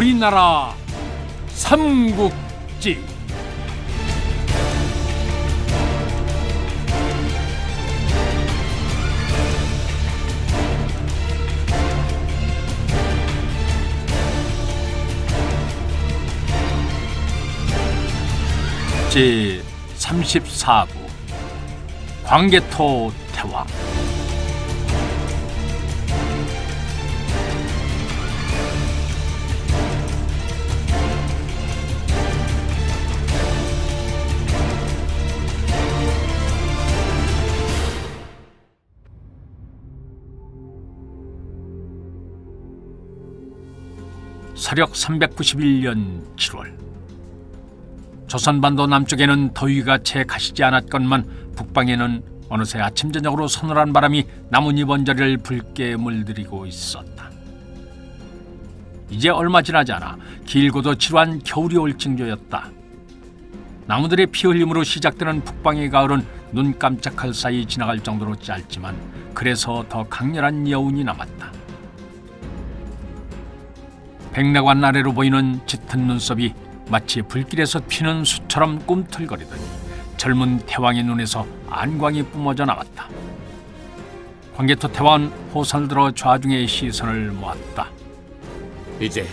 저희 나라 삼국지. 제 34부 광개토 태왕. 서력 391년 7월, 조선반도 남쪽에는 더위가 채 가시지 않았건만 북방에는 어느새 아침 저녁으로 서늘한 바람이 나뭇잎 언저리를 붉게 물들이고 있었다. 이제 얼마 지나지 않아 길고도 지루한 겨울이 올 징조였다. 나무들의 피 흘림으로 시작되는 북방의 가을은 눈 깜짝할 사이 지나갈 정도로 짧지만 그래서 더 강렬한 여운이 남았다. 백내관 아래로 보이는 짙은 눈썹이 마치 불길에서 피는 수처럼 꿈틀거리더니 젊은 태왕의 눈에서 안광이 뿜어져 나왔다. 광개토 태왕은 호선을 들어 좌중의 시선을 모았다. 이제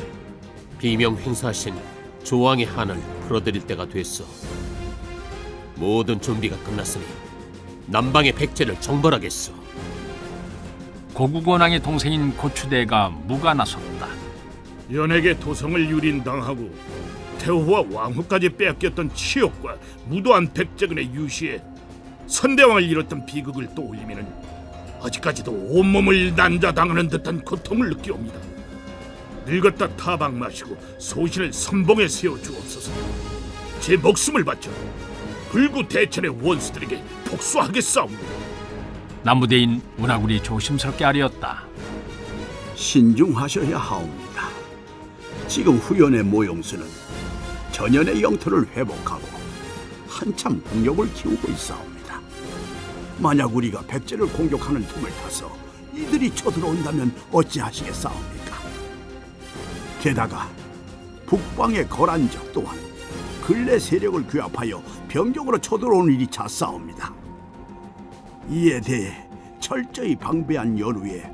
비명 행사하신 조왕의 한을 풀어드릴 때가 됐어. 모든 준비가 끝났으니 남방의 백제를 정벌하겠소. 고국원왕의 동생인 고추대가 무가 나섰다. 연에게 도성을 유린당하고 태후와 왕후까지 빼앗겼던 치욕과 무도한 백제군의 유시에 선대왕을 잃었던 비극을 떠올리면 아직까지도 온몸을 난자당하는 듯한 고통을 느끼옵니다. 늙었다 타박 마시고 소신을 선봉에 세워주옵소서. 제 목숨을 바쳐 불구 대천의 원수들에게 복수하겠사옵니다. 남부대인 운하군이 조심스럽게 아뢰었다. 신중하셔야 하옵니다. 지금 후연의 모용수는 전연의 영토를 회복하고 한참 국력을 키우고 있사옵니다. 만약 우리가 백제를 공격하는 틈을 타서 이들이 쳐들어온다면 어찌하시겠사옵니까? 게다가 북방의 거란적 또한 근래 세력을 규합하여 변경으로 쳐들어온 일이 잦사옵니다. 이에 대해 철저히 방배한 연후에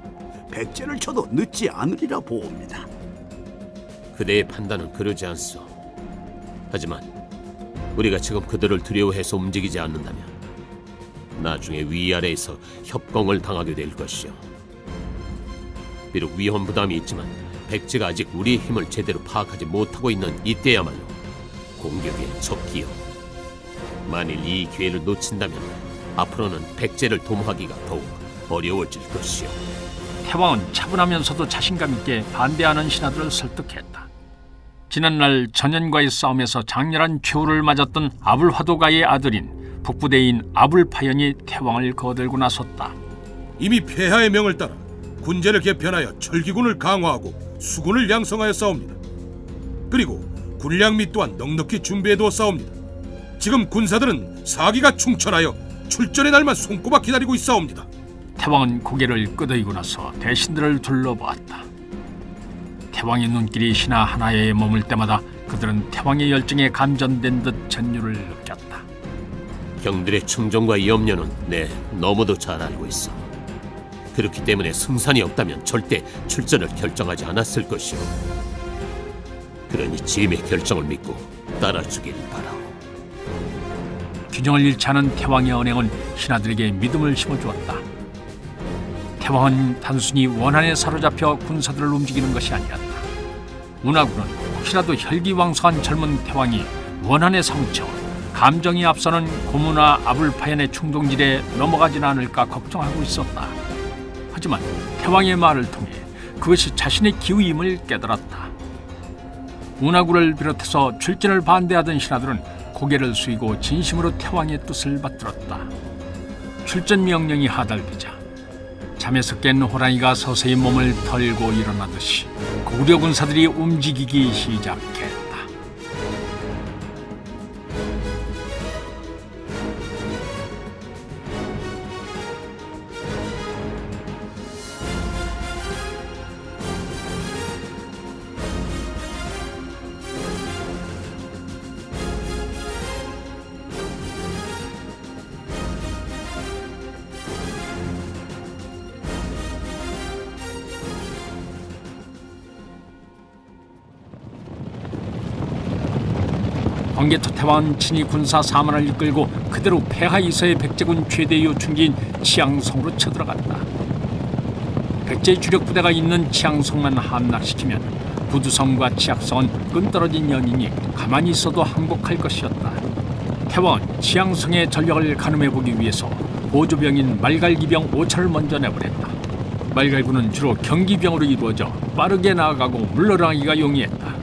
백제를 쳐도 늦지 않으리라 보옵니다. 그대의 판단은 그러지 않소. 하지만 우리가 지금 그들을 두려워해서 움직이지 않는다면 나중에 위아래에서 협공을 당하게 될 것이오. 비록 위험 부담이 있지만 백제가 아직 우리의 힘을 제대로 파악하지 못하고 있는 이때야말로 공격의 적기요. 만일 이 기회를 놓친다면 앞으로는 백제를 도모하기가 더욱 어려워질 것이오. 태왕은 차분하면서도 자신감 있게 반대하는 신하들을 설득했다. 지난날 전연과의 싸움에서 장렬한 최후를 맞았던 아불화도가의 아들인 북부대인 아불파연이 태왕을 거들고 나섰다. 이미 폐하의 명을 따라 군제를 개편하여 철기군을 강화하고 수군을 양성하였사옵니다. 그리고 군량 및 또한 넉넉히 준비해두어 싸웁니다. 지금 군사들은 사기가 충천하여 출전의 날만 손꼽아 기다리고 있사옵니다. 태왕은 고개를 끄덕이고 나서 대신들을 둘러보았다. 태왕의 눈길이 신하 하나에 머물 때마다 그들은 태왕의 열정에 감전된 듯 전율을 느꼈다. 형들의 충정과 염려는 너무도 잘 알고 있어. 그렇기 때문에 승산이 없다면 절대 출전을 결정하지 않았을 것이오. 그러니 짐의 결정을 믿고 따라주기를 바라오. 균형을 잃지 않은 태왕의 언행은 신하들에게 믿음을 심어주었다. 태왕은 단순히 원한에 사로잡혀 군사들을 움직이는 것이 아니었다. 운하군은 혹시라도 혈기왕성한 젊은 태왕이 원한에 사무쳐 감정이 앞서는 고문화 아불파연의 충동질에 넘어가지는 않을까 걱정하고 있었다. 하지만 태왕의 말을 통해 그것이 자신의 기우임을 깨달았다. 운하군을 비롯해서 출전을 반대하던 신하들은 고개를 숙이고 진심으로 태왕의 뜻을 받들었다. 출전 명령이 하달되자 잠에서 깬 호랑이가 서서히 몸을 털고 일어나듯이 고구려 군사들이 움직이기 시작했다. 광개토 태왕은 친히 군사 4만을 이끌고 그대로 폐하 이서의 백제군 최대 요충지인 치양성으로 쳐들어갔다. 백제의 주력 부대가 있는 치양성만 함락시키면 부두성과 치악성은 끈떨어진 연인이 가만히 있어도 항복할 것이었다. 태왕은 치양성의 전력을 가늠해보기 위해서 보조병인 말갈기병 5천을 먼저 내보냈다. 말갈군은 주로 경기병으로 이루어져 빠르게 나아가고 물러나기가 용이했다.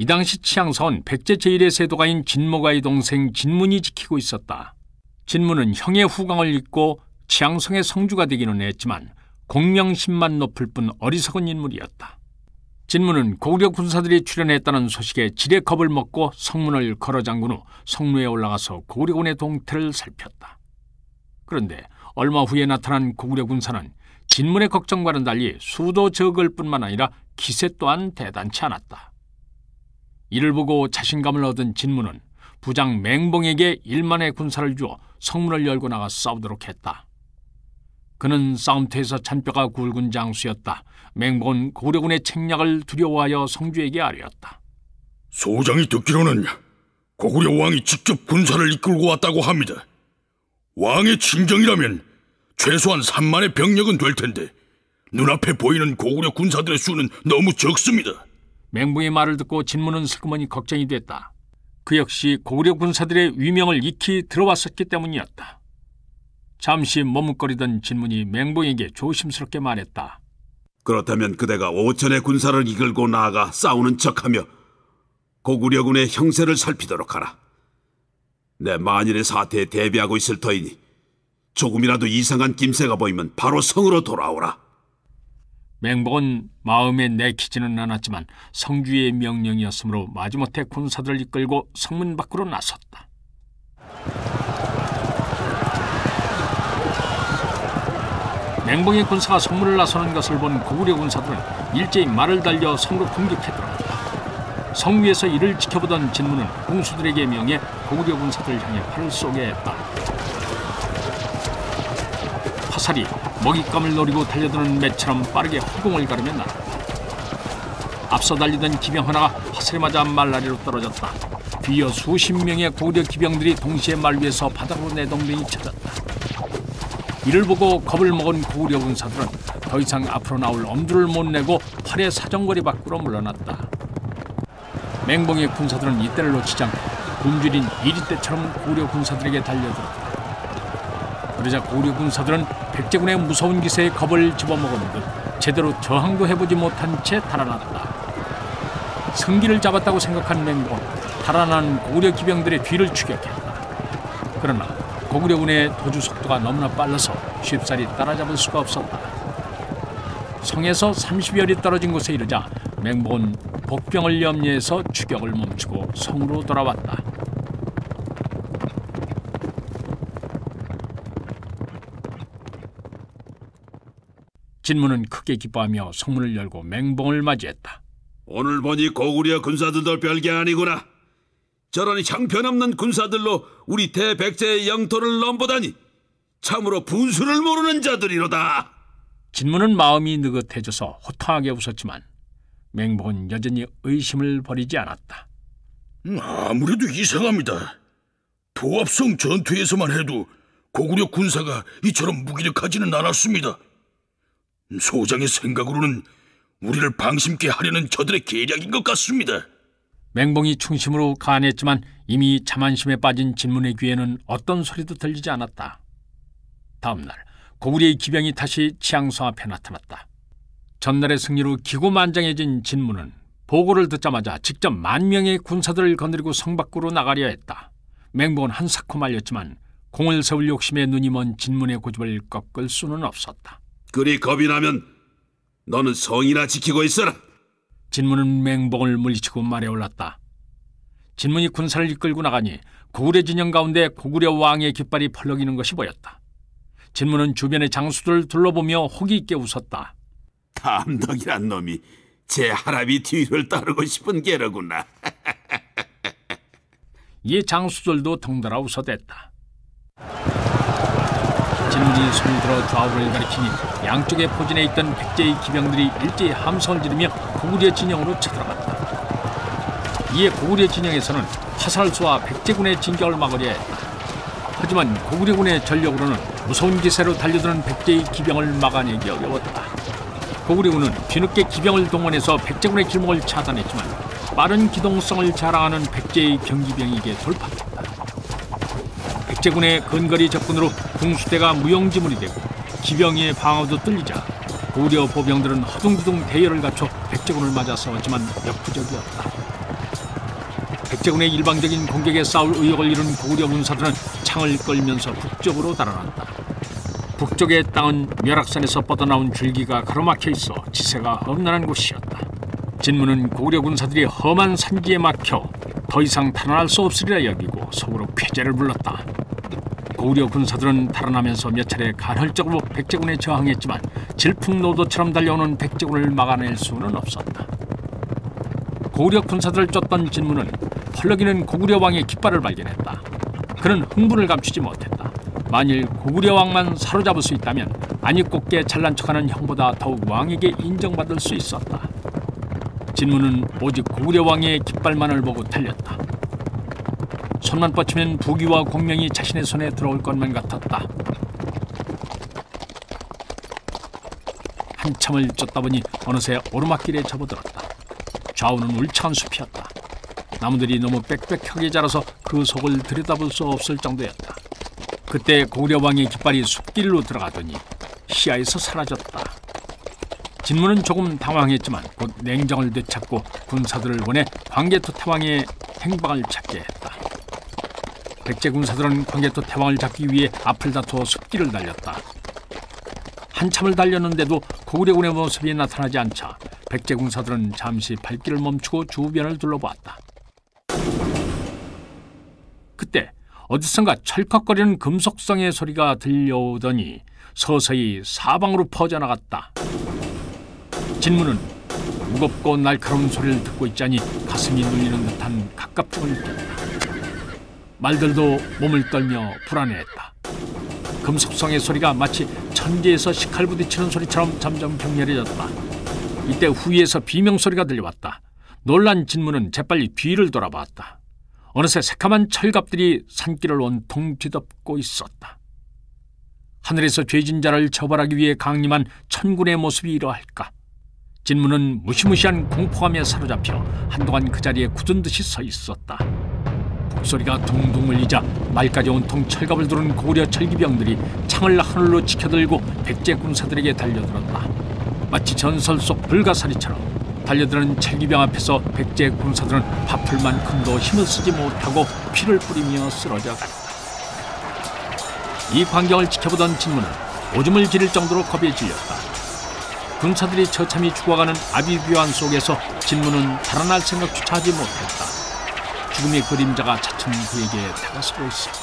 이 당시 치양성은 백제 제1의 세도가인 진모가의 동생 진문이 지키고 있었다. 진문은 형의 후광을 잇고 치양성의 성주가 되기는 했지만 공명심만 높을 뿐 어리석은 인물이었다. 진문은 고구려 군사들이 출현했다는 소식에 지레 겁을 먹고 성문을 걸어 잠근 후 성루에 올라가서 고구려군의 동태를 살폈다. 그런데 얼마 후에 나타난 고구려 군사는 진문의 걱정과는 달리 수도 적을 뿐만 아니라 기세 또한 대단치 않았다. 이를 보고 자신감을 얻은 진문은 부장 맹봉에게 1만의 군사를 주어 성문을 열고 나가 싸우도록 했다. 그는 싸움터에서 잔뼈가 굵은 장수였다. 맹봉은 고려군의 책략을 두려워하여 성주에게 아뢰었다. 소장이 듣기로는 고구려 왕이 직접 군사를 이끌고 왔다고 합니다. 왕의 친정이라면 최소한 3만의 병력은 될 텐데 눈앞에 보이는 고구려 군사들의 수는 너무 적습니다. 맹봉의 말을 듣고 진문은 슬그머니 걱정이 됐다. 그 역시 고구려 군사들의 위명을 익히 들어왔었기 때문이었다. 잠시 머뭇거리던 진문이 맹봉에게 조심스럽게 말했다. 그렇다면 그대가 5천의 군사를 이끌고 나아가 싸우는 척하며 고구려군의 형세를 살피도록 하라. 내 만일의 사태에 대비하고 있을 터이니 조금이라도 이상한 김새가 보이면 바로 성으로 돌아오라. 맹봉은 마음에 내키지는 않았지만 성주의 명령이었으므로 마지못해 군사들을 이끌고 성문 밖으로 나섰다. 맹봉의 군사가 성문을 나서는 것을 본 고구려 군사들은 일제히 말을 달려 성으로 공격해 들어갔다. 성 위에서 이를 지켜보던 진문은 공수들에게 명해 고구려 군사들을 향해 팔을 쏘게 했다. 화살이 먹잇감을 노리고 달려드는 매처럼 빠르게 허공을 가르며 날았다. 앞서 달리던 기병 하나가 화살에 맞아 말라리로 떨어졌다. 뒤이어 수십 명의 고구려 기병들이 동시에 말 위에서 바닥으로 내동댕이 쳐졌다. 이를 보고 겁을 먹은 고구려 군사들은 더 이상 앞으로 나올 엄두를 못 내고 팔의 사정거리 밖으로 물러났다. 맹봉의 군사들은 이때를 놓치지 않고 굶주린 이리떼처럼 고구려 군사들에게 달려들었다. 그러자 고구려 군사들은 백제군의 무서운 기세에 겁을 집어먹은 듯 제대로 저항도 해보지 못한 채 달아났다. 승기를 잡았다고 생각한 맹봉은 달아난 고구려 기병들의 뒤를 추격했다. 그러나 고구려군의 도주 속도가 너무나 빨라서 쉽사리 따라잡을 수가 없었다. 성에서 30여리 떨어진 곳에 이르자 맹봉은 복병을 염려해서 추격을 멈추고 성으로 돌아왔다. 진문은 크게 기뻐하며 성문을 열고 맹봉을 맞이했다. 오늘 보니 고구려 군사들도 별게 아니구나. 저런 형편없는 군사들로 우리 대백제의 영토를 넘보다니 참으로 분수를 모르는 자들이로다. 진문은 마음이 느긋해져서 호탕하게 웃었지만 맹봉은 여전히 의심을 버리지 않았다. 아무래도 이상합니다. 도합성 전투에서만 해도 고구려 군사가 이처럼 무기력하지는 않았습니다. 소장의 생각으로는 우리를 방심케 하려는 저들의 계략인 것 같습니다. 맹봉이 충심으로 간했지만 이미 자만심에 빠진 진문의 귀에는 어떤 소리도 들리지 않았다. 다음 날 고구려의 기병이 다시 치양성 앞에 나타났다. 전날의 승리로 기고만장해진 진문은 보고를 듣자마자 직접 10,000명의 군사들을 거느리고 성 밖으로 나가려 했다. 맹봉은 한사코 말렸지만 공을 세울 욕심에 눈이 먼 진문의 고집을 꺾을 수는 없었다. 그리 겁이 나면 너는 성이나 지키고 있어라. 진문은 맹봉을 물리치고 말에 올랐다. 진문이 군사를 이끌고 나가니 고구려 진영 가운데 고구려 왕의 깃발이 펄럭이는 것이 보였다. 진문은 주변의 장수들을 둘러보며 호기 있게 웃었다. 담덕이란 놈이 제 할아비 뒤를 따르고 싶은 게로구나. 이에 장수들도 덩달아 웃어댔다. 진문이 손을 들어 좌우를 가리키니 양쪽에 포진해 있던 백제의 기병들이 일제히 함성을 지르며 고구려 진영으로 쳐들어갔다. 이에 고구려 진영에서는 화살을 쏘아 백제군의 진격을 막으려 했다. 하지만 고구려군의 전력으로는 무서운 기세로 달려드는 백제의 기병을 막아내기 어려웠다. 고구려군은 뒤늦게 기병을 동원해서 백제군의 길목을 차단했지만 빠른 기동성을 자랑하는 백제의 경기병에게 돌파됐다. 백제군의 근거리 접근으로 궁수대가 무용지물이 되고 기병의 방어도 뚫리자 고구려 보병들은 허둥지둥 대열을 갖춰 백제군을 맞아 싸웠지만 역부족이었다. 백제군의 일방적인 공격에 싸울 의욕을 잃은 고구려 군사들은 창을 끌면서 북쪽으로 달아났다. 북쪽의 땅은 멸악산에서 뻗어나온 줄기가 가로막혀 있어 지세가 험난한 곳이었다. 진무는 고구려 군사들이 험한 산지에 막혀 더 이상 탈환할 수 없으리라 여기고 속으로 쾌재를 불렀다. 고구려 군사들은 달아나면서 몇 차례 간헐적으로 백제군에 저항했지만 질풍노도처럼 달려오는 백제군을 막아낼 수는 없었다. 고구려 군사들을 쫓던 진무는 펄럭이는 고구려 왕의 깃발을 발견했다. 그는 흥분을 감추지 못했다. 만일 고구려 왕만 사로잡을 수 있다면 안입곱게 잘난 척하는 형보다 더욱 왕에게 인정받을 수 있었다. 진무는 오직 고구려 왕의 깃발만을 보고 달렸다. 손만 뻗치면 부귀와 공명이 자신의 손에 들어올 것만 같았다. 한참을 쫓다 보니 어느새 오르막길에 접어들었다. 좌우는 울창한 숲이었다. 나무들이 너무 빽빽하게 자라서 그 속을 들여다볼 수 없을 정도였다. 그때 고구려 왕의 깃발이 숲길로 들어가더니 시야에서 사라졌다. 진무는 조금 당황했지만 곧 냉정을 되찾고 군사들을 보내 광개토 태왕의 행방을 찾게 했다. 백제 군사들은 광개토 태왕을 잡기 위해 앞을 다투어 숲길을 달렸다. 한참을 달렸는데도 고구려군의 모습이 나타나지 않자 백제 군사들은 잠시 발길을 멈추고 주변을 둘러보았다. 그때 어디선가 철컥거리는 금속성의 소리가 들려오더니 서서히 사방으로 퍼져나갔다. 진무는 무겁고 날카로운 소리를 듣고 있자니 가슴이 눌리는 듯한 가깝증을 느꼈다. 말들도 몸을 떨며 불안해했다. 금속성의 소리가 마치 천지에서 식칼 부딪히는 소리처럼 점점 격렬해졌다. 이때 후위에서 비명소리가 들려왔다. 놀란 진무는 재빨리 뒤를 돌아봤다. 어느새 새카만 철갑들이 산길을 온통 뒤덮고 있었다. 하늘에서 죄진 자를 처벌하기 위해 강림한 천군의 모습이 이러할까? 진무는 무시무시한 공포감에 사로잡혀 한동안 그 자리에 굳은 듯이 서 있었다. 북소리가 둥둥 울리자 말까지 온통 철갑을 두른 고구려 철기병들이 창을 하늘로 치켜들고 백제 군사들에게 달려들었다. 마치 전설 속 불가사리처럼 달려드는 철기병 앞에서 백제 군사들은 바풀만큼도 힘을 쓰지 못하고 피를 뿌리며 쓰러져 갔다. 이 광경을 지켜보던 진무는 오줌을 지릴 정도로 겁에 질렸다. 군사들이 처참히 죽어가는 아비규환 속에서 진무는 달아날 생각조차 하지 못했다. 죽음의 그림자가 차츰 그에게 다가서고 있었다.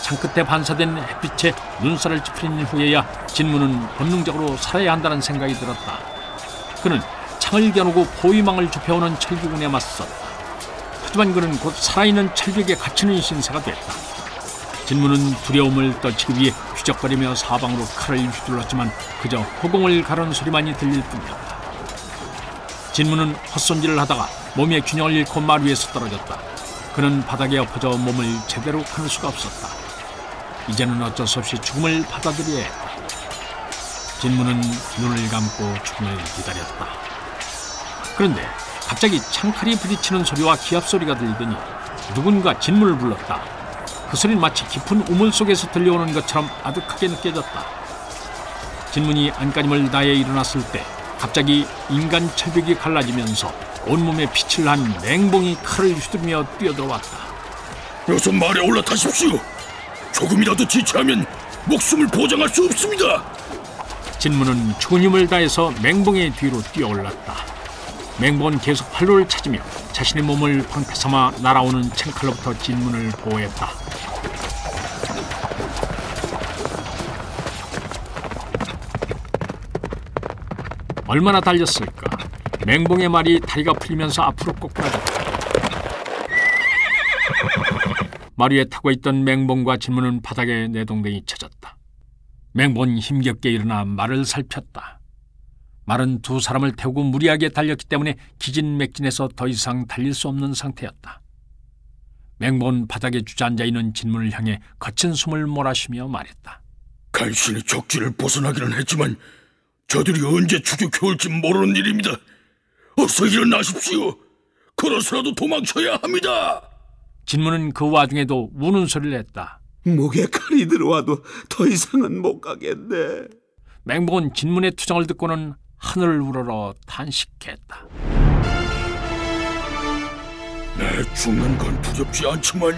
창끝에 반사된 햇빛에 눈살을 찌푸린 후에야 진무는 본능적으로 살아야 한다는 생각이 들었다. 그는 창을 겨누고 포위망을 좁혀오는 철기군에 맞섰다. 하지만 그는 곧 살아있는 철벽에 갇히는 신세가 됐다. 진무는 두려움을 떨치기 위해 휘적거리며 사방으로 칼을 휘둘렀지만 그저 허공을 가르는 소리만이 들릴 뿐이었다. 진무는 헛손질을 하다가 몸의 균형을 잃고 말 위에서 떨어졌다. 그는 바닥에 엎어져 몸을 제대로 가눌 수가 없었다. 이제는 어쩔 수 없이 죽음을 받아들여야 했다. 진무는 눈을 감고 죽음을 기다렸다. 그런데 갑자기 창칼이 부딪히는 소리와 기합 소리가 들리더니 누군가 진무를 불렀다. 그 소리는 마치 깊은 우물 속에서 들려오는 것처럼 아득하게 느껴졌다. 진문이 안간힘을 다해 일어났을 때 갑자기 인간 철벽이 갈라지면서 온몸에 빛을 한 맹봉이 칼을 휘두르며 뛰어들어왔다. 어서 말에 올라타십시오. 조금이라도 지체하면 목숨을 보장할 수 없습니다. 진무는 죽은 힘을 다해서 맹봉의 뒤로 뛰어올랐다. 맹봉은 계속 활로를 찾으며 자신의 몸을 방패 삼아 날아오는 창칼로부터 진문을 보호했다. 얼마나 달렸을까? 맹봉의 말이 다리가 풀리면서 앞으로 꼬꾸라졌다. 말 위에 타고 있던 맹봉과 진무는 바닥에 내동댕이 쳐졌다. 맹봉은 힘겹게 일어나 말을 살폈다. 말은 두 사람을 태우고 무리하게 달렸기 때문에 기진맥진해서 더 이상 달릴 수 없는 상태였다. 맹봉은 바닥에 주저앉아 있는 진문을 향해 거친 숨을 몰아쉬며 말했다. 간신히 적지를 벗어나기는 했지만 저들이 언제 추격해올지 모르는 일입니다. 어서 일어나십시오. 걸어서라도 도망쳐야 합니다. 진문은 그 와중에도 우는 소리를 했다. 목에 칼이 들어와도 더 이상은 못 가겠네. 맹봉은 진문의 투정을 듣고는 하늘을 우러러 탄식했다. 내 죽는 건 두렵지 않지만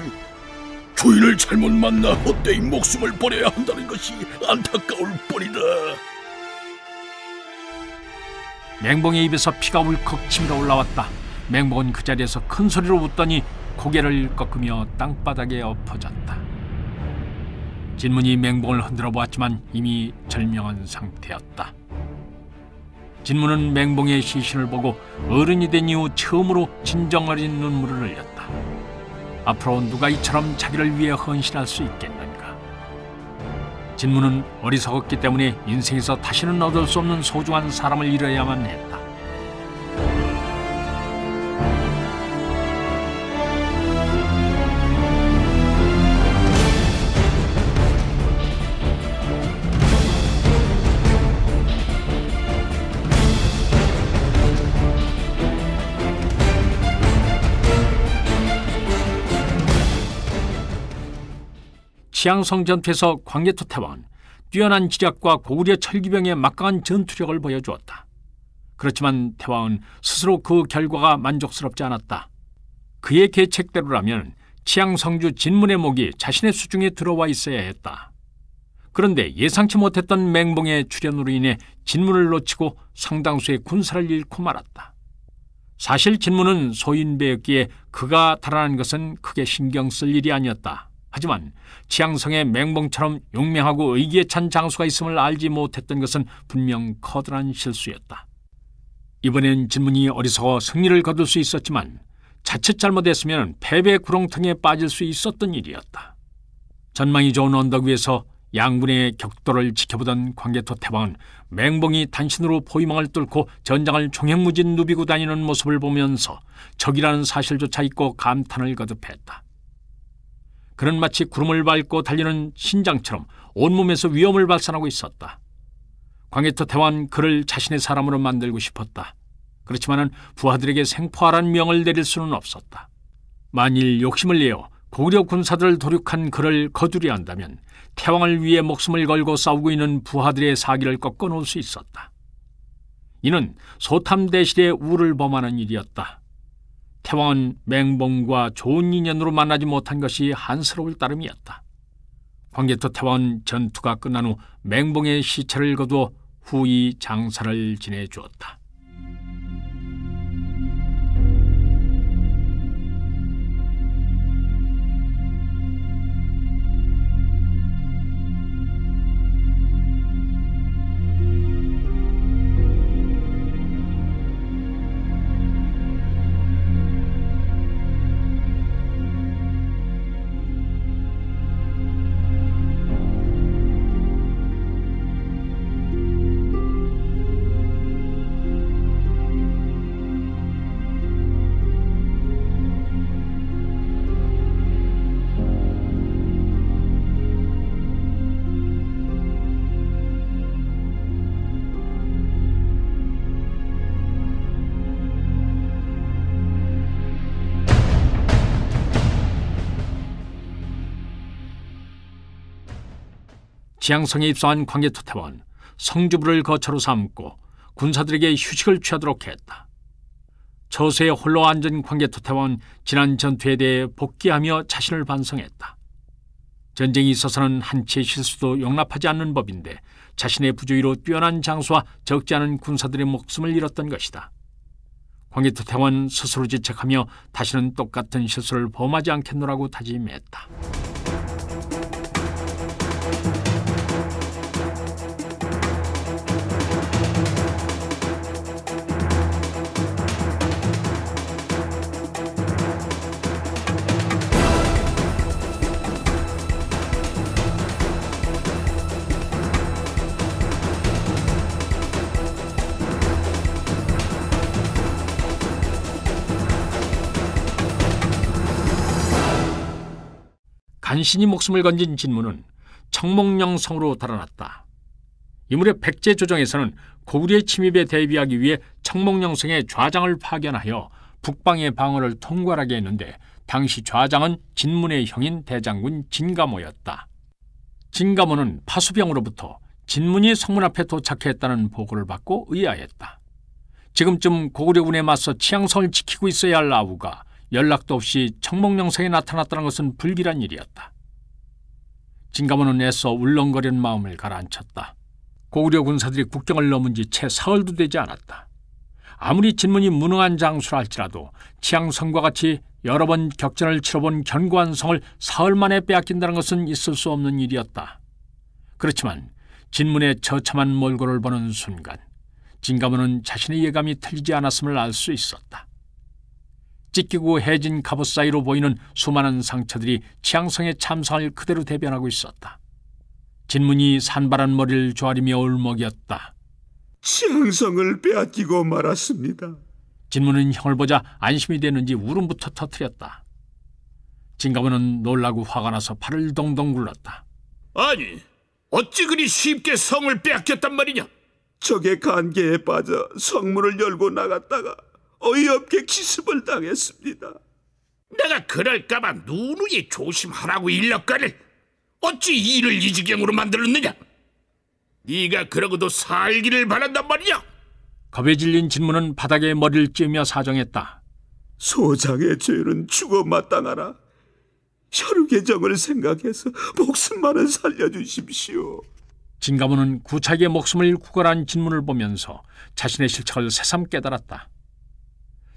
주인을 잘못 만나 헛되이 목숨을 버려야 한다는 것이 안타까울 뿐이다. 맹봉의 입에서 피가 울컥 치밀어 올라왔다. 맹봉은 그 자리에서 큰 소리로 웃더니 고개를 꺾으며 땅바닥에 엎어졌다. 진문이 맹봉을 흔들어 보았지만 이미 절명한 상태였다. 진문은 맹봉의 시신을 보고 어른이 된 이후 처음으로 진정 어린 눈물을 흘렸다. 앞으로 누가 이처럼 자기를 위해 헌신할 수 있겠는가. 진문은 어리석었기 때문에 인생에서 다시는 얻을 수 없는 소중한 사람을 잃어야만 했다. 치앙성 전투에서 광개토 태왕은 뛰어난 지략과 고구려 철기병의 막강한 전투력을 보여주었다. 그렇지만 태왕은 스스로 그 결과가 만족스럽지 않았다. 그의 계책대로라면 치앙성주 진문의 목이 자신의 수중에 들어와 있어야 했다. 그런데 예상치 못했던 맹봉의 출현으로 인해 진문을 놓치고 상당수의 군사를 잃고 말았다. 사실 진문은 소인배였기에 그가 달아난 것은 크게 신경 쓸 일이 아니었다. 하지만 치앙성에 맹봉처럼 용맹하고 의기에 찬 장수가 있음을 알지 못했던 것은 분명 커다란 실수였다. 이번엔 진문이 어리석어 승리를 거둘 수 있었지만 자칫 잘못했으면 패배 구렁텅이에 빠질 수 있었던 일이었다. 전망이 좋은 언덕 위에서 양군의 격돌을 지켜보던 광개토 태왕은 맹봉이 단신으로 포위망을 뚫고 전장을 종횡무진 누비고 다니는 모습을 보면서 적이라는 사실조차 잊고 감탄을 거듭했다. 그는 마치 구름을 밟고 달리는 신장처럼 온몸에서 위험을 발산하고 있었다. 광개토 태왕은 그를 자신의 사람으로 만들고 싶었다. 그렇지만은 부하들에게 생포하라는 명을 내릴 수는 없었다. 만일 욕심을 내어 고구려 군사들을 도륙한 그를 거두려 한다면 태왕을 위해 목숨을 걸고 싸우고 있는 부하들의 사기를 꺾어놓을 수 있었다. 이는 소탐대실의 우를 범하는 일이었다. 태왕은 맹봉과 좋은 인연으로 만나지 못한 것이 한스러울 따름이었다. 광개토 태왕은 전투가 끝난 후 맹봉의 시체를 거두어 후이 장사를 지내주었다. 치앙성에 입성한 광개토 태왕은 성주부를 거처로 삼고 군사들에게 휴식을 취하도록 했다. 처소에 홀로 앉은 광개토 태왕은 지난 전투에 대해 복귀하며 자신을 반성했다. 전쟁이 있어서는 한치의 실수도 용납하지 않는 법인데 자신의 부주의로 뛰어난 장수와 적지 않은 군사들의 목숨을 잃었던 것이다. 광개토 태왕은 스스로 지책하며 다시는 똑같은 실수를 범하지 않겠노라고 다짐했다. 간신히 목숨을 건진 진무는 청몽령성으로 달아났다. 이무렵 백제 조정에서는 고구려의 침입에 대비하기 위해 청몽령성의 좌장을 파견하여 북방의 방어를 통괄하게 했는데 당시 좌장은 진문의 형인 대장군 진가모였다. 진가모는 파수병으로부터 진문이 성문 앞에 도착했다는 보고를 받고 의아했다. 지금쯤 고구려군에 맞서 치양성을 지키고 있어야 할 아우가 연락도 없이 청몽령성에 나타났다는 것은 불길한 일이었다. 진가모는 애써 울렁거리는 마음을 가라앉혔다. 고구려 군사들이 국경을 넘은 지 채 사흘도 되지 않았다. 아무리 진문이 무능한 장수라 할지라도 치양성과 같이 여러 번 격전을 치러본 견고한 성을 사흘 만에 빼앗긴다는 것은 있을 수 없는 일이었다. 그렇지만 진문의 처참한 몰골을 보는 순간 진가모는 자신의 예감이 틀리지 않았음을 알 수 있었다. 찢기고 해진 갑옷 사이로 보이는 수많은 상처들이 치양성의 참상을 그대로 대변하고 있었다. 진문이 산발한 머리를 조아리며 울먹였다. 치양성을 빼앗기고 말았습니다. 진문은 형을 보자 안심이 됐는지 울음부터 터뜨렸다. 진가모는 놀라고 화가 나서 팔을 동동 굴렀다. 아니, 어찌 그리 쉽게 성을 빼앗겼단 말이냐? 적의 간계에 빠져 성문을 열고 나갔다가 어이없게 기습을 당했습니다. 내가 그럴까봐 누누이 조심하라고 일렀거늘 어찌 일을 이 지경으로 만들었느냐? 네가 그러고도 살기를 바란단 말이냐? 겁에 질린 진문은 바닥에 머리를 찌으며 사정했다. 소장의 죄는 죽어 마땅하라. 혈육의 정을 생각해서 목숨만은 살려주십시오. 진가모는 구차게 목숨을 구걸한 진문을 보면서 자신의 실책을 새삼 깨달았다.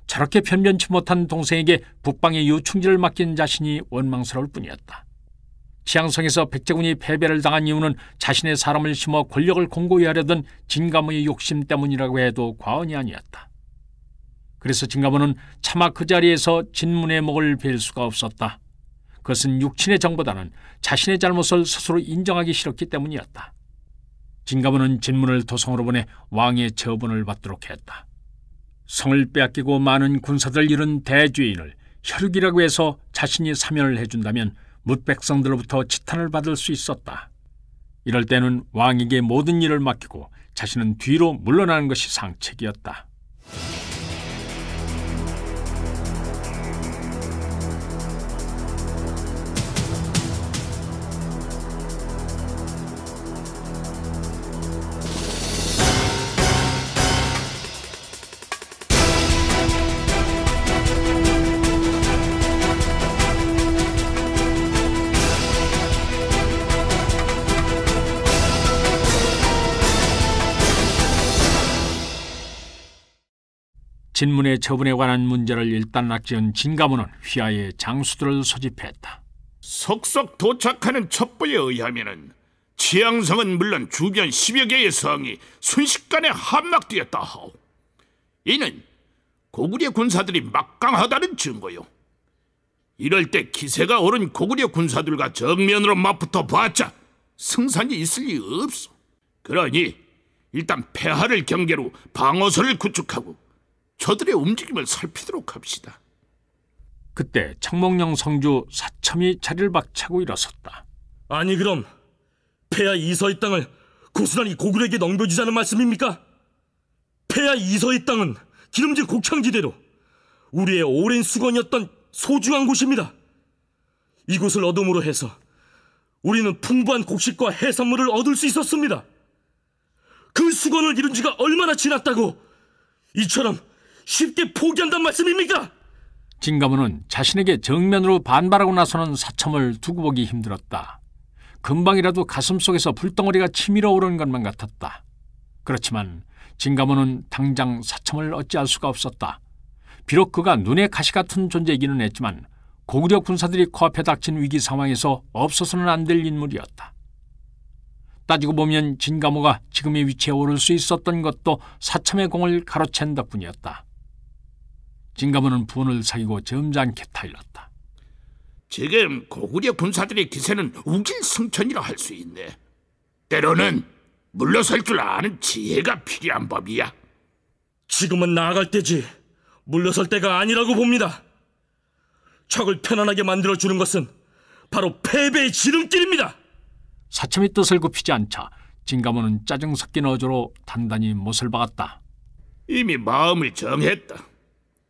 저렇게 변변치 못한 동생에게 북방의 요충지를 맡긴 자신이 원망스러울 뿐이었다. 치양성에서 백제군이 패배를 당한 이유는 자신의 사람을 심어 권력을 공고히 하려던 진가모의 욕심 때문이라고 해도 과언이 아니었다. 그래서 진가모는 차마 그 자리에서 진문의 목을 벨 수가 없었다. 그것은 육친의 정보다는 자신의 잘못을 스스로 인정하기 싫었기 때문이었다. 진가모는 진문을 도성으로 보내 왕의 처분을 받도록 했다. 성을 빼앗기고 많은 군사들 잃은 대죄인을 혈육이라고 해서 자신이 사면을 해준다면 뭇백성들로부터 지탄을 받을 수 있었다. 이럴 때는 왕에게 모든 일을 맡기고 자신은 뒤로 물러나는 것이 상책이었다. 진문의 처분에 관한 문제를 일단락지은 진가모는 휘하에 장수들을 소집했다. 속속 도착하는 첩보에 의하면은 치양성은 물론 주변 10여 개의 성이 순식간에 함락되었다 하오. 이는 고구려 군사들이 막강하다는 증거요. 이럴 때 기세가 오른 고구려 군사들과 정면으로 맞붙어 봤자 승산이 있을 리 없어. 그러니 일단 폐하를 경계로 방어선을 구축하고 저들의 움직임을 살피도록 합시다. 그때 청몽령 성주 사첨이 자리를 박차고 일어섰다. 아니 그럼 폐하 이서의 땅을 고스란히 고구려에게 넘겨주자는 말씀입니까? 폐하 이서의 땅은 기름진 곡창지대로 우리의 오랜 수건이었던 소중한 곳입니다. 이곳을 얻음으로 해서 우리는 풍부한 곡식과 해산물을 얻을 수있었습니다. 그 수건을 이룬 지가 얼마나 지났다고 이처럼 쉽게 포기한단 말씀입니까? 진가모는 자신에게 정면으로 반발하고 나서는 사첨을 두고 보기 힘들었다. 금방이라도 가슴속에서 불덩어리가 치밀어 오르는 것만 같았다. 그렇지만 진가모는 당장 사첨을 어찌할 수가 없었다. 비록 그가 눈에 가시 같은 존재이기는 했지만 고구려 군사들이 코앞에 닥친 위기 상황에서 없어서는 안 될 인물이었다. 따지고 보면 진가모가 지금의 위치에 오를 수 있었던 것도 사첨의 공을 가로챈 덕분이었다. 진가모는 분을 사귀고 점잖게 타일렀다. 지금 고구려 군사들의 기세는 우길승천이라 할 수 있네. 때로는 물러설 줄 아는 지혜가 필요한 법이야. 지금은 나아갈 때지 물러설 때가 아니라고 봅니다. 적을 편안하게 만들어주는 것은 바로 패배의 지름길입니다. 사참이 뜻을 굽히지 않자 진가모는 짜증 섞인 어조로 단단히 못을 박았다. 이미 마음을 정했다.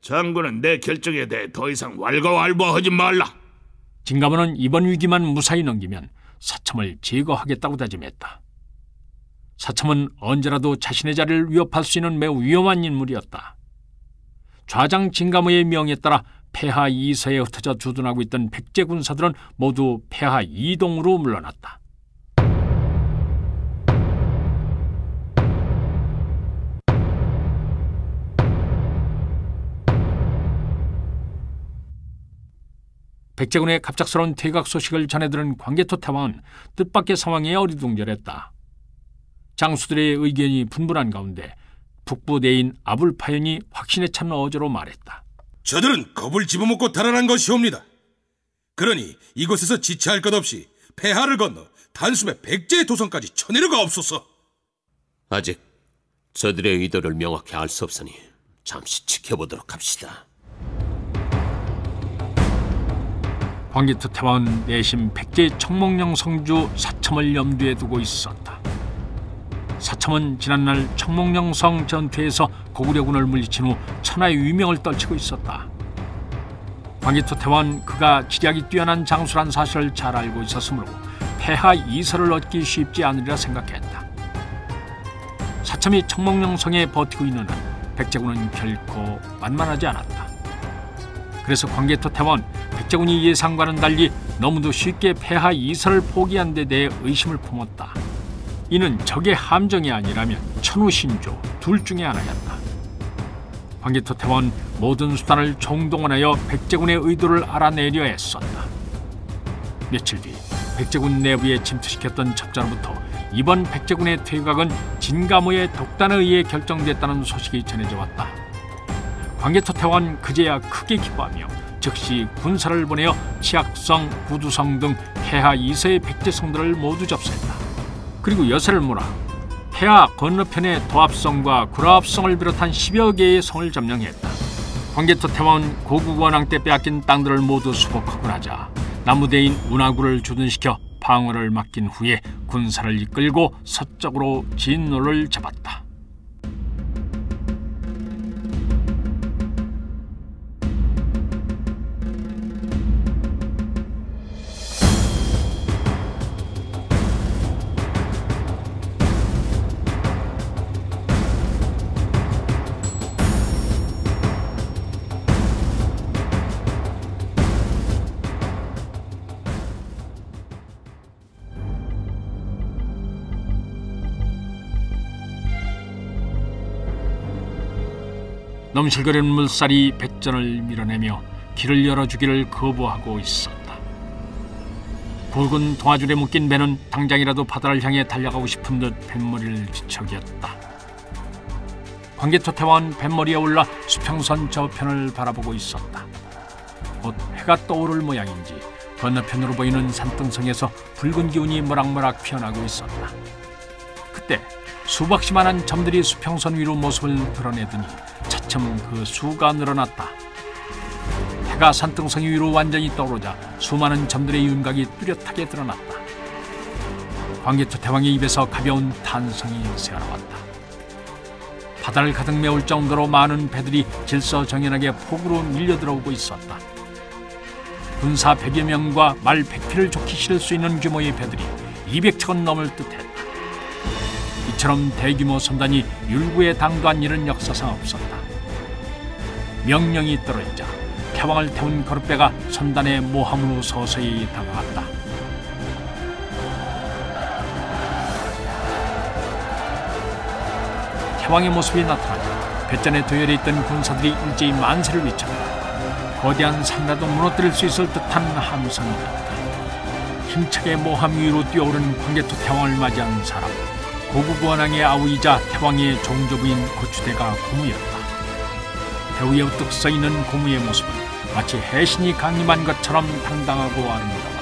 장군은 내 결정에 대해 더 이상 왈가왈부하지 말라. 진가모는 이번 위기만 무사히 넘기면 사참을 제거하겠다고 다짐했다. 사참은 언제라도 자신의 자리를 위협할 수 있는 매우 위험한 인물이었다. 좌장 진가모의 명에 따라 폐하 2서에 흩어져 주둔하고 있던 백제 군사들은 모두 폐하 2동으로 물러났다. 백제군의 갑작스러운 퇴각 소식을 전해들은 광개토 태왕은 뜻밖의 상황에 어리둥절했다. 장수들의 의견이 분분한 가운데 북부 내인 아불파연이 확신에 찬 어조로 말했다. 저들은 겁을 집어먹고 달아난 것이옵니다. 그러니 이곳에서 지체할 것 없이 폐하를 건너 단숨에 백제의 도성까지 쳐내려가 없소서. 아직 저들의 의도를 명확히 알 수 없으니 잠시 지켜보도록 합시다. 광개토 태왕은 내심 백제의 청몽령 성주 사첨을 염두에 두고 있었다. 사첨은 지난날 청몽령성 전투에서 고구려군을 물리친 후 천하의 위명을 떨치고 있었다. 광개토 태왕은 그가 지략이 뛰어난 장수란 사실을 잘 알고 있었으므로 폐하 2서를 얻기 쉽지 않으리라 생각했다. 사첨이 청몽령성에 버티고 있는 한 백제군은 결코 만만하지 않았다. 그래서 광개토 태왕은 백제군이 예상과는 달리 너무도 쉽게 폐하 2서를 포기한 데 대해 의심을 품었다. 이는 적의 함정이 아니라면 천우신조 둘 중에 하나였다. 광개토 태왕은 모든 수단을 총동원하여 백제군의 의도를 알아내려 했었다. 며칠 뒤 백제군 내부에 침투시켰던 첩자로부터 이번 백제군의 퇴각은 진가모의 독단에 의해 결정됐다는 소식이 전해져 왔다. 광개토 태왕은 그제야 크게 기뻐하며 즉시 군사를 보내어 치악성, 구두성 등 폐하 2서의 백제성들을 모두 접수했다. 그리고 여세를 몰아 폐하 건너편의 도합성과 구라합성을 비롯한 10여 개의 성을 점령했다. 광개토 태왕은 고국 원왕 때 빼앗긴 땅들을 모두 수복하고 나자 나무대인 운하구를 주둔시켜 방어를 맡긴 후에 군사를 이끌고 서쪽으로 진로를 잡았다. 넘실거리는 물살이 백전을 밀어내며 길을 열어주기를 거부하고 있었다. 굵은 동아줄에 묶인 배는 당장이라도 바다를 향해 달려가고 싶은 듯 뱃머리를 뒤척였다. 광개토 태왕은 뱃머리에 올라 수평선 저편을 바라보고 있었다. 곧 해가 떠오를 모양인지 건너편으로 보이는 산등성에서 붉은 기운이 모락모락 피어나고 있었다. 그때 수박씨만한 점들이 수평선 위로 모습을 드러내더니 차츰 그 수가 늘어났다. 해가 산등성 위로 완전히 떠오르자 수많은 점들의 윤곽이 뚜렷하게 드러났다. 광개토 태왕의 입에서 가벼운 탄성이 새어나왔다. 바다를 가득 메울 정도로 많은 배들이 질서정연하게 폭우로 밀려들어오고 있었다. 군사 100여 명과 말 100匹를 좋게 실을 수 있는 규모의 배들이 200척은 넘을 듯했다. 이처럼 대규모 선단이 율구에 당도한 일은 역사상 없었다. 명령이 떨어지자 태왕을 태운 거룻배가 선단의 모함으로 서서히 다가갔다. 태왕의 모습이 나타나자 배전에 도열해 있던 군사들이 일제히 만세를 외쳤다. 거대한 산이라도 무너뜨릴 수 있을 듯한 함성이었다. 힘차게 모함 위로 뛰어오른 광개토 태왕을 맞이한 사람, 고국 원왕의 아우이자 태왕의 종조부인 고추대가 고무였다. 배후에 우뚝 서있는 고무의 모습은 마치 해신이 강림한 것처럼 당당하고 아름다웠다.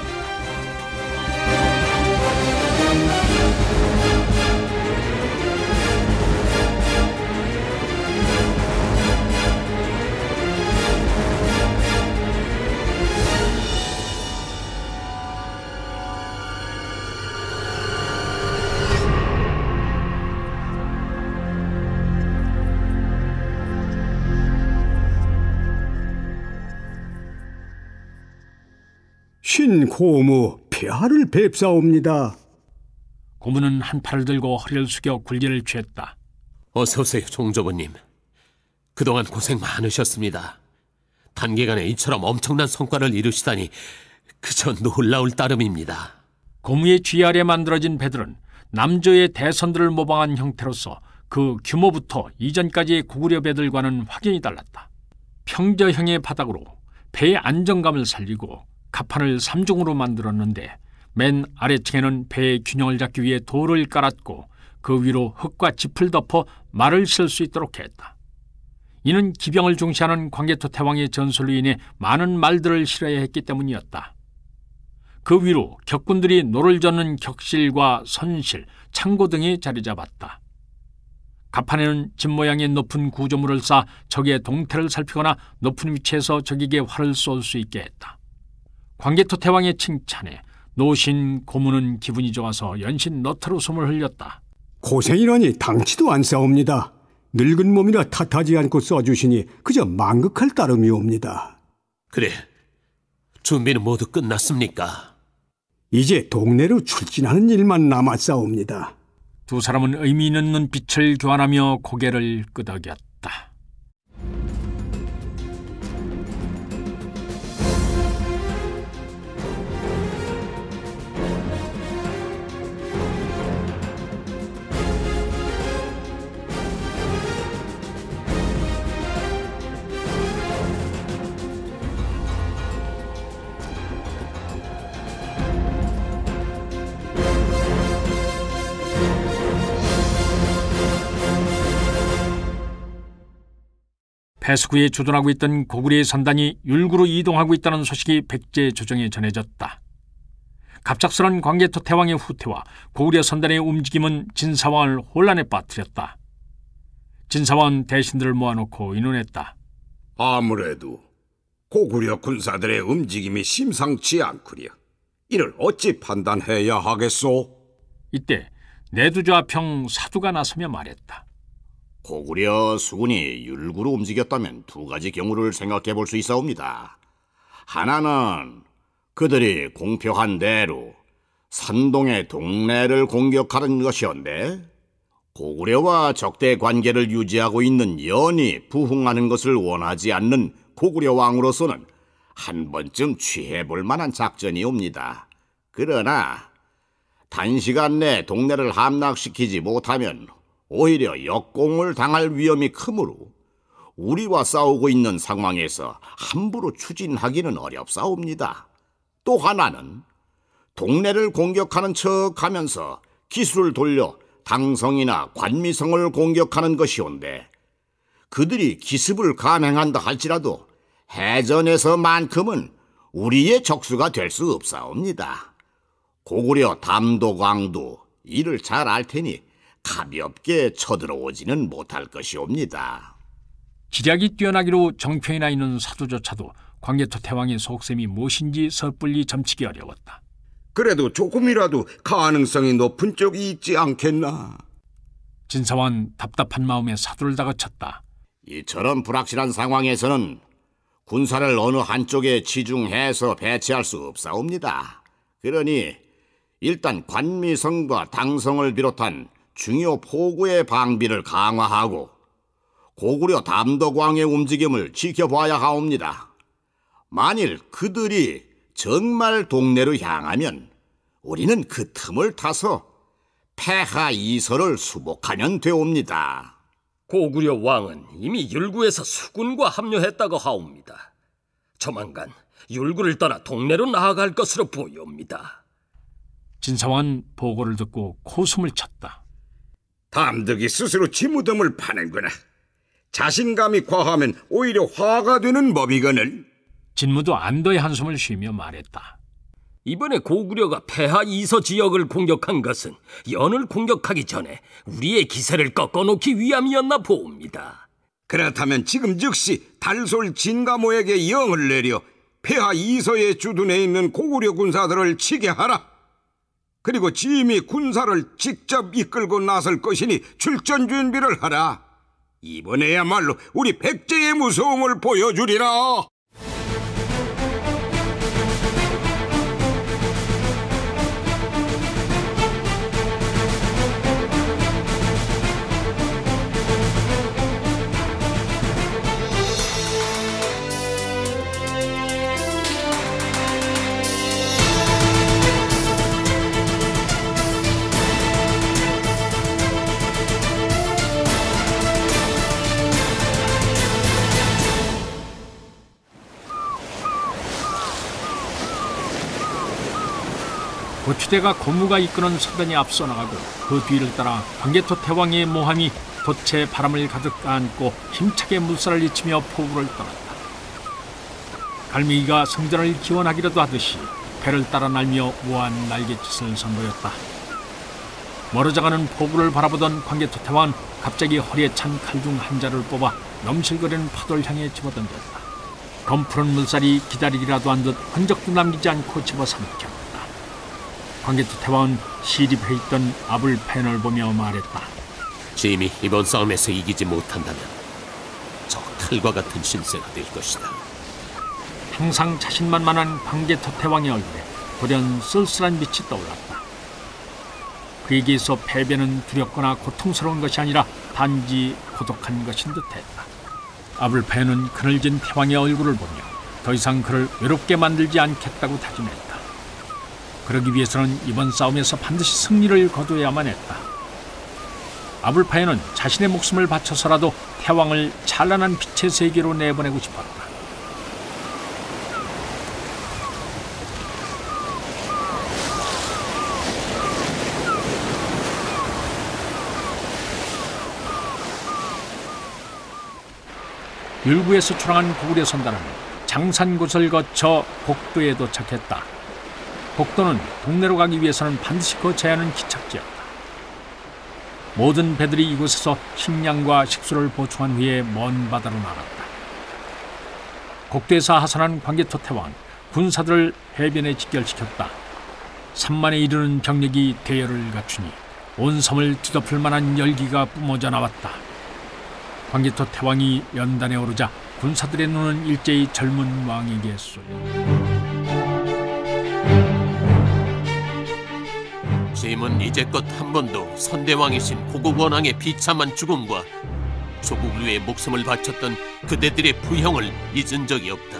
신 고무 폐하를 뵙사옵니다. 고문은 한 팔을 들고 허리를 숙여 굴기를 취했다. 어서 오세요, 종조부님. 그동안 고생 많으셨습니다. 단기간에 이처럼 엄청난 성과를 이루시다니 그저 놀라울 따름입니다. 고무의 쥐 아래 만들어진 배들은 남조의 대선들을 모방한 형태로서 그 규모부터 이전까지의 고구려 배들과는 확연히 달랐다. 평저형의 바닥으로 배의 안정감을 살리고 갑판을 3중으로 만들었는데 맨 아래층에는 배의 균형을 잡기 위해 돌을 깔았고 그 위로 흙과 짚을 덮어 말을 실 수 있도록 했다. 이는 기병을 중시하는 광개토 태왕의 전술로 인해 많은 말들을 실어야 했기 때문이었다. 그 위로 격군들이 노를 젓는 격실과 선실, 창고 등이 자리 잡았다. 갑판에는 집 모양의 높은 구조물을 쌓아 적의 동태를 살피거나 높은 위치에서 적에게 활을 쏠 수 있게 했다. 광개토 태왕의 칭찬에 노신 고문은 기분이 좋아서 연신 너트로 숨을 흘렸다. 고생이라니 당치도 않사옵니다. 늙은 몸이라 탓하지 않고 써주시니 그저 만극할 따름이옵니다. 그래, 준비는 모두 끝났습니까? 이제 동네로 출진하는 일만 남았사옵니다. 두 사람은 의미 있는 눈빛을 교환하며 고개를 끄덕였다. 패수구에 주둔하고 있던 고구려의 선단이 율구로 이동하고 있다는 소식이 백제 조정에 전해졌다. 갑작스런 광개토 태왕의 후퇴와 고구려 선단의 움직임은 진사왕을 혼란에 빠뜨렸다. 진사왕은 대신들을 모아놓고 의논했다. 아무래도 고구려 군사들의 움직임이 심상치 않구려. 이를 어찌 판단해야 하겠소? 이때 내두좌평 사두가 나서며 말했다. 고구려 수군이 율구로 움직였다면 두 가지 경우를 생각해 볼 수 있사옵니다. 하나는 그들이 공표한 대로 산동의 동네를 공격하는 것이었는데 고구려와 적대 관계를 유지하고 있는 연이 부흥하는 것을 원하지 않는 고구려 왕으로서는 한 번쯤 취해볼 만한 작전이옵니다. 그러나 단시간 내 동네를 함락시키지 못하면 오히려 역공을 당할 위험이 크므로 우리와 싸우고 있는 상황에서 함부로 추진하기는 어렵사옵니다. 또 하나는 동네를 공격하는 척하면서 기술을 돌려 당성이나 관미성을 공격하는 것이온데 그들이 기습을 감행한다 할지라도 해전에서만큼은 우리의 적수가 될 수 없사옵니다. 고구려 담도광도 이를 잘 알 테니 가볍게 쳐들어오지는 못할 것이옵니다. 기략이 뛰어나기로 정평이 나 있는 사두조차도 광개토 태왕의 속셈이 무엇인지 섣불리 점치기 어려웠다. 그래도 조금이라도 가능성이 높은 쪽이 있지 않겠나? 진사왕은 답답한 마음에 사두를 다그쳤다. 이처럼 불확실한 상황에서는 군사를 어느 한쪽에 치중해서 배치할 수 없사옵니다. 그러니 일단 관미성과 당성을 비롯한 중요 포구의 방비를 강화하고 고구려 담덕왕의 움직임을 지켜봐야 하옵니다. 만일 그들이 정말 동네로 향하면 우리는 그 틈을 타서 폐하 이설을 수복하면 되옵니다. 고구려 왕은 이미 율구에서 수군과 합류했다고 하옵니다. 조만간 율구를 떠나 동네로 나아갈 것으로 보이옵니다. 진사왕은 보고를 듣고 코숨을 쳤다. 담덕이 스스로 지무덤을 파는구나. 자신감이 과하면 오히려 화가 되는 법이거늘. 진무도 안도의 한숨을 쉬며 말했다. 이번에 고구려가 폐하 이서 지역을 공격한 것은 연을 공격하기 전에 우리의 기세를 꺾어놓기 위함이었나 보옵니다. 그렇다면 지금 즉시 달솔 진가모에게 영을 내려 폐하 이서에 주둔해 있는 고구려 군사들을 치게 하라. 그리고 짐이 군사를 직접 이끌고 나설 것이니 출전 준비를 하라. 이번에야말로 우리 백제의 무서움을 보여주리라. 고추대가 고무가 이끄는 서단이 앞서 나가고 그 뒤를 따라 광개토 태왕의 모함이 돛에 바람을 가득 안고 힘차게 물살을 잊히며 포구를 떠났다. 갈매기가 승전을 기원하기라도 하듯이 배를 따라 날며 우아한 날갯짓을 선보였다. 멀어져가는 포구를 바라보던 광개토 태왕은 갑자기 허리에 찬 칼 중 한 자를 뽑아 넘실거리는 파도를 향해 집어던졌다. 검푸른 물살이 기다리기라도 한 듯 흔적도 남기지 않고 집어삼켰다. 광개토 태왕은 시립해 있던 아불펜을 보며 말했다. 짐이 이번 싸움에서 이기지 못한다면 저 칼과 같은 신세가 될 것이다. 항상 자신만만한 광개토 태왕의 얼굴에 돌연 쓸쓸한 빛이 떠올랐다. 그에게서 패배는 두렵거나 고통스러운 것이 아니라 단지 고독한 것인 듯했다. 아불파에는 그늘진 태왕의 얼굴을 보며 더 이상 그를 외롭게 만들지 않겠다고 다짐했다. 그러기 위해서는 이번 싸움에서 반드시 승리를 거둬야만 했다. 아불파에는 자신의 목숨을 바쳐서라도 태왕을 찬란한 빛의 세계로 내보내고 싶었다. 율구에서 출항한 고구려 선단은 장산곳을 거쳐 곡도에 도착했다. 곡도는 동네로 가기 위해서는 반드시 거쳐야 하는 기착지였다. 모든 배들이 이곳에서 식량과 식수를 보충한 후에 먼 바다로 나갔다. 곡도에서 하선한 광개토 태왕은 군사들을 해변에 직결시켰다. 3만에 이르는 병력이 대열을 갖추니 온 섬을 뒤덮을 만한 열기가 뿜어져 나왔다. 광개토 태왕이 연단에 오르자 군사들의 눈은 일제히 젊은 왕에게 쏠렸다. 짐은 이제껏 한 번도 선대왕이신 고국원왕의 비참한 죽음과 조국을 위해 목숨을 바쳤던 그대들의 부형을 잊은 적이 없다.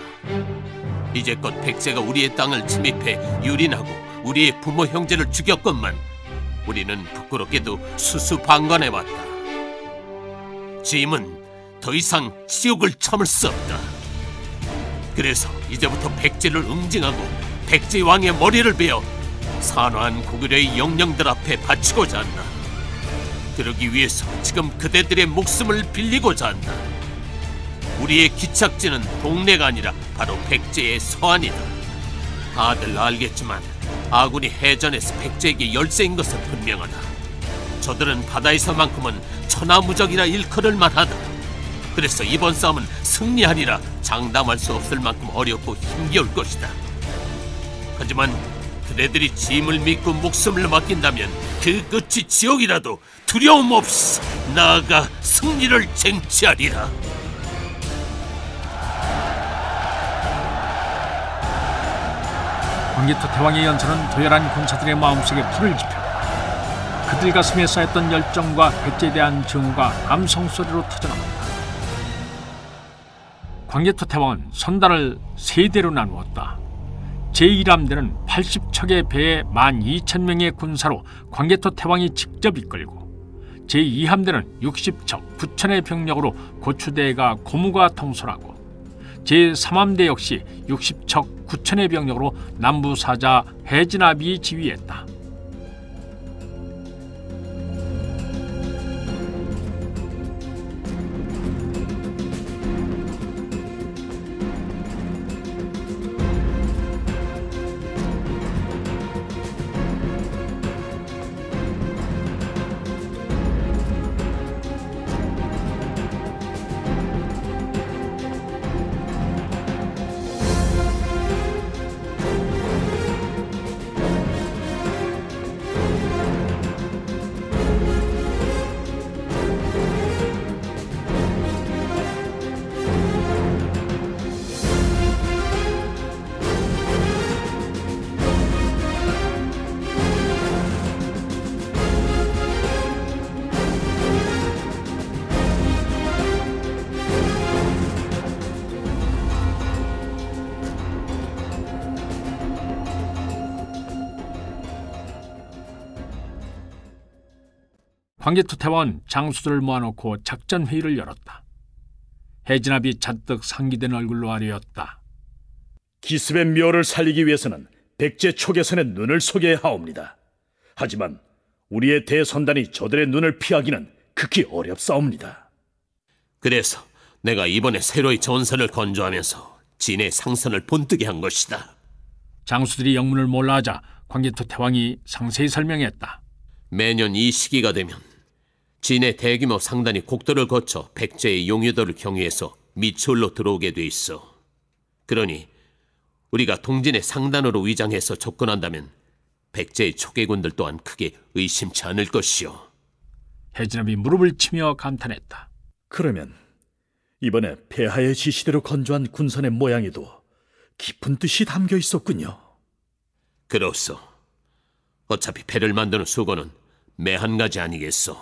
이제껏 백제가 우리의 땅을 침입해 유린하고 우리의 부모 형제를 죽였건만 우리는 부끄럽게도 수수방관해왔다. 짐은 더 이상 지옥을 참을 수 없다. 그래서 이제부터 백제를 응징하고 백제 왕의 머리를 베어 산화한 고구려의 영령들 앞에 바치고자 한다. 그러기 위해서 지금 그대들의 목숨을 빌리고자 한다. 우리의 기착지는 동네가 아니라 바로 백제의 서안이다. 다들 알겠지만 아군이 해전에서 백제에게 열세인 것은 분명하다. 저들은 바다에서만큼은 천하무적이라 일컬을 만하다. 그래서 이번 싸움은 승리하리라 장담할 수 없을 만큼 어렵고 힘겨울 것이다. 하지만 그대들이 짐을 믿고 목숨을 맡긴다면 그 끝이 지옥이라도 두려움 없이 나아가 승리를 쟁취하리라. 광개토 태왕의 연설은 도열한 군사들의 마음속에 불을 지폈다. 그들 가슴에 쌓였던 열정과 백제에 대한 증오가 감성소리로 터져나왔다. 광개토 태왕은 선단을 세 대로 나누었다. 제1함대는 80척의 배에 12,000명의 군사로 광개토 태왕이 직접 이끌고, 제2함대는 60척 9,000의 병력으로 고추대가 고무가 통솔하고, 제3함대 역시 60척 9,000의 병력으로 남부사자 해진압이 지휘했다. 광개토 태왕은 장수들을 모아놓고 작전회의를 열었다. 해진압이 잔뜩 상기된 얼굴로 아뢰었다. 기습의 묘를 살리기 위해서는 백제 초계선의 눈을 속여야 하옵니다. 하지만 우리의 대선단이 저들의 눈을 피하기는 극히 어렵사옵니다. 그래서 내가 이번에 새로이 전선을 건조하면서 진의 상선을 본뜨게 한 것이다. 장수들이 영문을 몰라 하자 광개토 태왕이 상세히 설명했다. 매년 이 시기가 되면 진의 대규모 상단이 곡도를 거쳐 백제의 용유도를 경유해서 미추홀로 들어오게 돼 있어. 그러니 우리가 동진의 상단으로 위장해서 접근한다면 백제의 초계군들 또한 크게 의심치 않을 것이오. 해진업이 무릎을 치며 감탄했다. 그러면 이번에 폐하의 지시대로 건조한 군선의 모양에도 깊은 뜻이 담겨 있었군요. 그렇소. 어차피 배를 만드는 수고는 매 한 가지 아니겠소.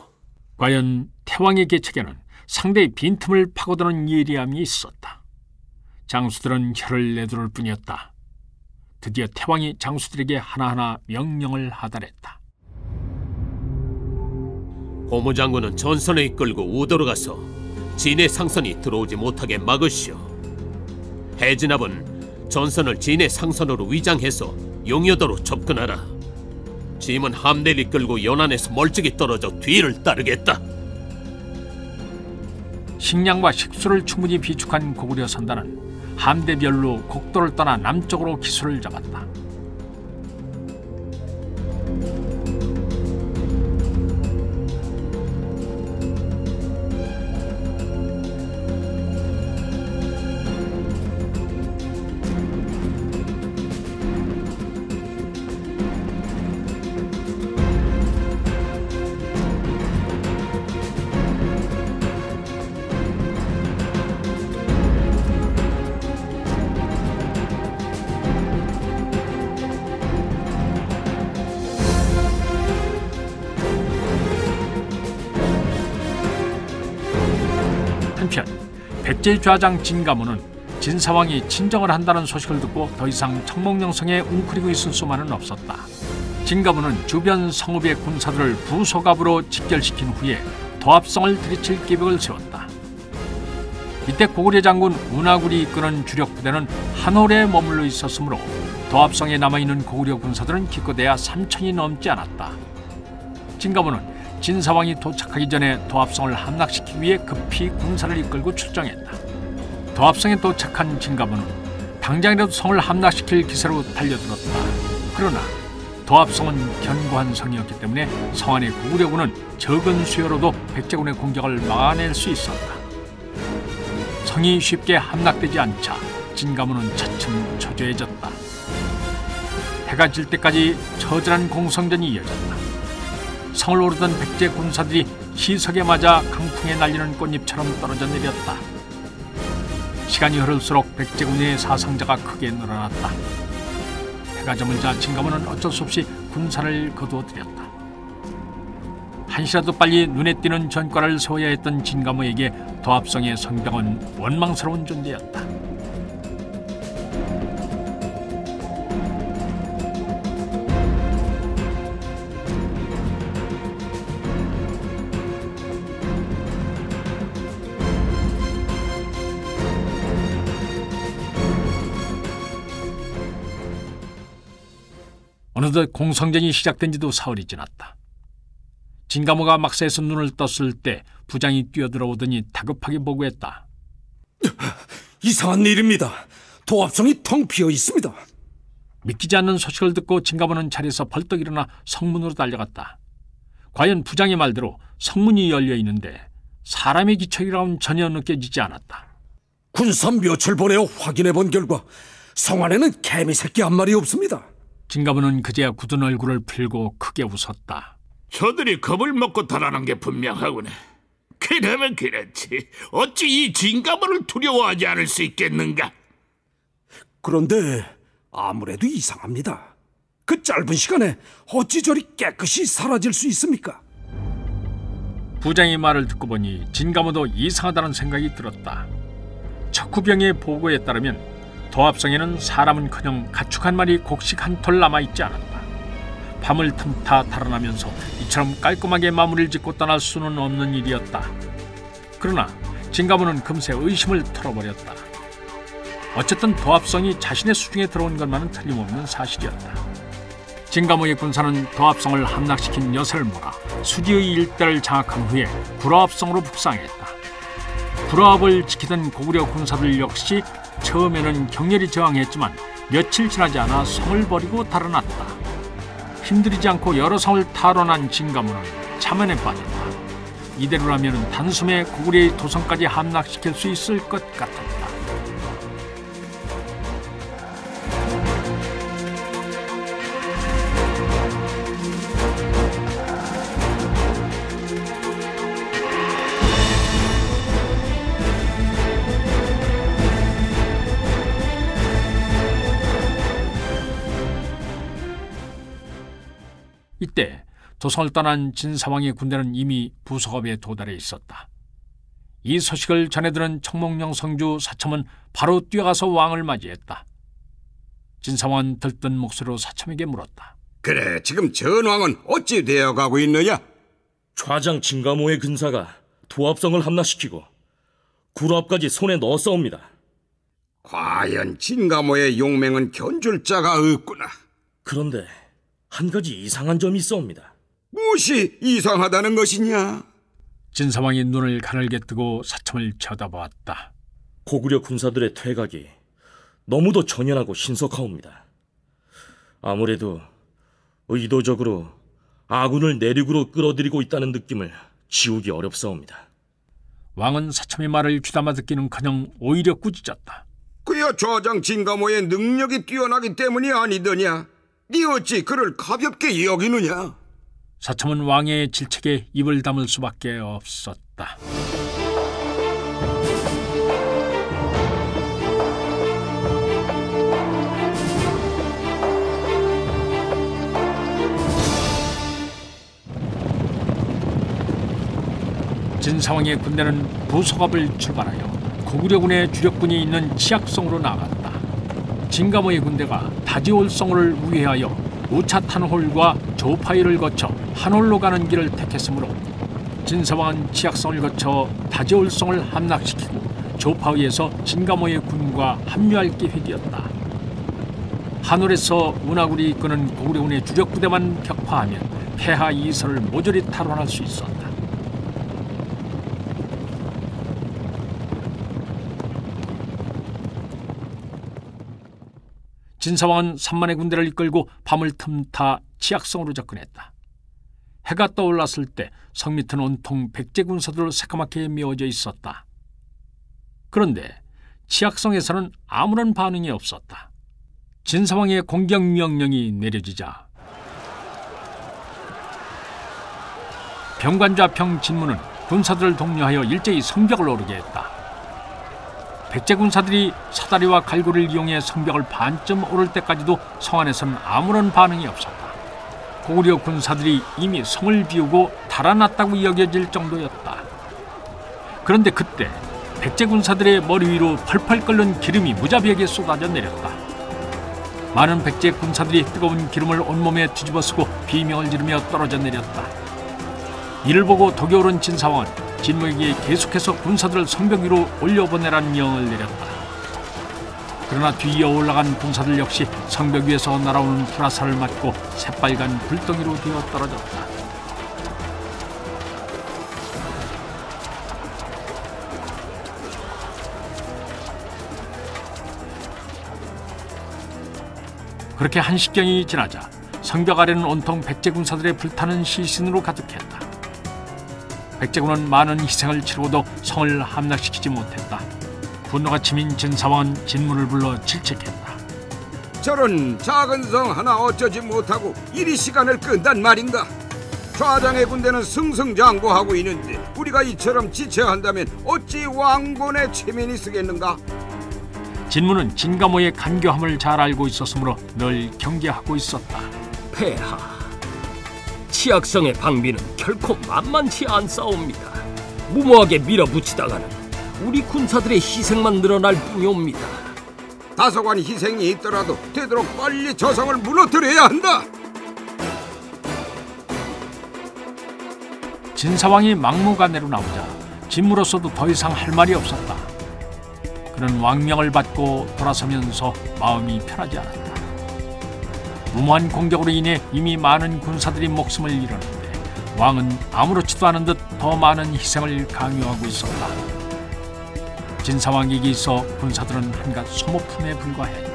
과연 태왕의 계책에는 상대의 빈틈을 파고드는 예리함이 있었다. 장수들은 혀를 내두를 뿐이었다. 드디어 태왕이 장수들에게 하나하나 명령을 하달했다. 고무장군은 전선을 이끌고 우도로 가서 진의 상선이 들어오지 못하게 막으시오. 해진압은 전선을 진의 상선으로 위장해서 용여도로 접근하라. 짐은 함대를 이끌고 연안에서 멀찍이 떨어져 뒤를 따르겠다. 식량과 식수를 충분히 비축한 고구려 선단은 함대별로 곡도를 떠나 남쪽으로 기수를 잡았다. 한편 백제의 좌장 진가모는 진사왕이 친정을 한다는 소식을 듣고 더 이상 청몽령성에 웅크리고 있을 수만은 없었다. 진가모는 주변 성읍의 군사들을 부소갑으로 직결시킨 후에 도합성을 들이칠 계획을 세웠다. 이때 고구려 장군 운하굴이 이끄는 주력 부대는 한올에 머물러 있었으므로 도합성에 남아있는 고구려 군사들은 기껏해야 3,000이 넘지 않았다. 진가모는 진사왕이 도착하기 전에 도합성을 함락시키기 위해 급히 군사를 이끌고 출정했다. 도합성에 도착한 진가모는 당장이라도 성을 함락시킬 기세로 달려들었다. 그러나 도합성은 견고한 성이었기 때문에 성 안의 고구려군은 적은 수요로도 백제군의 공격을 막아낼 수 있었다. 성이 쉽게 함락되지 않자 진가모는 차츰 초조해졌다. 해가 질 때까지 처절한 공성전이 이어졌다. 성을 오르던 백제 군사들이 시석에 맞아 강풍에 날리는 꽃잎처럼 떨어져 내렸다. 시간이 흐를수록 백제군의 사상자가 크게 늘어났다. 해가 저물자 진가모는 어쩔 수 없이 군사를 거두어들였다. 한시라도 빨리 눈에 띄는 전과를 세워야 했던 진가모에게 도합성의 성병은 원망스러운 존재였다. 어느덧 공성전이 시작된 지도 사흘이 지났다. 진가모가 막사에서 눈을 떴을 때 부장이 뛰어들어오더니 다급하게 보고했다. 이상한 일입니다. 도합성이 텅 비어 있습니다. 믿기지 않는 소식을 듣고 진가모는 자리에서 벌떡 일어나 성문으로 달려갔다. 과연 부장의 말대로 성문이 열려 있는데 사람의 기척이라고는 전혀 느껴지지 않았다. 군사 묘철 보내어 확인해 본 결과 성 안에는 개미 새끼 한 마리 없습니다. 진가모는 그제야 굳은 얼굴을 풀고 크게 웃었다. 저들이 겁을 먹고 달아난 게 분명하구나. 그러면 그렇지. 어찌 이 진가모를 두려워하지 않을 수 있겠는가? 그런데 아무래도 이상합니다. 그 짧은 시간에 어찌 저리 깨끗이 사라질 수 있습니까? 부장의 말을 듣고 보니 진가모도 이상하다는 생각이 들었다. 척후병의 보고에 따르면 도합성에는 사람은커녕 가축 한 마리 곡식 한 톨 남아있지 않았다. 밤을 틈타 달아나면서 이처럼 깔끔하게 마무리를 짓고 떠날 수는 없는 일이었다. 그러나 진가모는 금세 의심을 털어버렸다. 어쨌든 도합성이 자신의 수중에 들어온 것만은 틀림없는 사실이었다. 진가모의 군사는 도합성을 함락시킨 여세를 몰아 수지의 일대를 장악한 후에 구라합성으로 북상했다. 구라합을 지키던 고구려 군사들 역시 처음에는 격렬히 저항했지만 며칠 지나지 않아 성을 버리고 달아났다. 힘들이지 않고 여러 성을 탈환한 진가모는 참연에 빠졌다. 이대로라면 단숨에 고구려의 도성까지 함락시킬 수 있을 것 같았다. 이때 도성을 떠난 진사왕의 군대는 이미 부석업에 도달해 있었다. 이 소식을 전해들은 청몽령 성주 사첨은 바로 뛰어가서 왕을 맞이했다. 진사왕은 들뜬 목소리로 사첨에게 물었다. 그래, 지금 전왕은 어찌 되어가고 있느냐? 좌장 진가모의 군사가 도합성을 함락시키고 구라합까지 손에 넣었사옵니다. 과연 진가모의 용맹은 견줄 자가 없구나. 그런데 한 가지 이상한 점이 있사옵니다. 무엇이 이상하다는 것이냐? 진사왕이 눈을 가늘게 뜨고 사첨을 쳐다보았다. 고구려 군사들의 퇴각이 너무도 전연하고 신속하옵니다. 아무래도 의도적으로 아군을 내륙으로 끌어들이고 있다는 느낌을 지우기 어렵사옵니다. 왕은 사첨의 말을 귀담아 듣기는커녕 오히려 꾸짖었다. 그야 좌장 진가모의 능력이 뛰어나기 때문이 아니더냐? 네 어찌 그를 가볍게 여기느냐? 사첨은 왕의 질책에 입을 다물 수밖에 없었다. 진사왕의 군대는 부석업을 출발하여 고구려군의 주력군이 있는 치악성으로 나갔다. 진가모의 군대가 다지올성을 우회하여 우차탄홀과 조파이를 거쳐 한홀로 가는 길을 택했으므로 진사왕은 치악성을 거쳐 다지올성을 함락시키고 조파이에서 진가모의 군과 합류할 계획이었다. 한홀에서 운하군이 이끄는 고구려군의 주력부대만 격파하면 폐하 이설을 모조리 탈환할 수 있었다. 진사왕은 3만의 군대를 이끌고 밤을 틈타 치악성으로 접근했다. 해가 떠올랐을 때 성 밑은 온통 백제 군사들로 새까맣게 메워져 있었다. 그런데 치악성에서는 아무런 반응이 없었다. 진사왕의 공격 명령이 내려지자 병관좌평 진무는 군사들을 독려하여 일제히 성벽을 오르게 했다. 백제 군사들이 사다리와 갈고리를 이용해 성벽을 반쯤 오를 때까지도 성 안에서는 아무런 반응이 없었다. 고구려 군사들이 이미 성을 비우고 달아났다고 여겨질 정도였다. 그런데 그때 백제 군사들의 머리 위로 펄펄 끓는 기름이 무자비하게 쏟아져 내렸다. 많은 백제 군사들이 뜨거운 기름을 온몸에 뒤집어쓰고 비명을 지르며 떨어져 내렸다. 이를 보고 독이 오른 진사왕은 진무에게 계속해서 군사들을 성벽 위로 올려보내라는 명을 내렸다. 그러나 뒤이어 올라간 군사들 역시 성벽 위에서 날아오는 불화살을 맞고 새빨간 불덩이로 되어 떨어졌다. 그렇게 한시경이 지나자 성벽 아래는 온통 백제 군사들의 불타는 시신으로 가득했다. 백제군은 많은 희생을 치르고도 성을 함락시키지 못했다. 분노가 치민 진사왕은 진무를 불러 질책했다. 저런 작은 성 하나 어쩌지 못하고 이리 시간을 끈단 말인가? 좌장의 군대는 승승장구하고 있는데 우리가 이처럼 지체한다면 어찌 왕권의 체면이 쓰겠는가? 진무는 진가모의 간교함을 잘 알고 있었으므로 늘 경계하고 있었다. 폐하, 치악성의 방비는 결코 만만치 않사옵니다. 무모하게 밀어붙이다가는 우리 군사들의 희생만 늘어날 뿐이옵니다. 다소간 희생이 있더라도 되도록 빨리 저 성을 무너뜨려야 한다. 진사왕이 막무가내로 나오자 진무로서도 더 이상 할 말이 없었다. 그는 왕명을 받고 돌아서면서 마음이 편하지 않았다. 무모한 공격으로 인해 이미 많은 군사들이 목숨을 잃었는데 왕은 아무렇지도 않은 듯 더 많은 희생을 강요하고 있었다. 진사왕에게 있어 군사들은 한갓 소모품에 불과했다.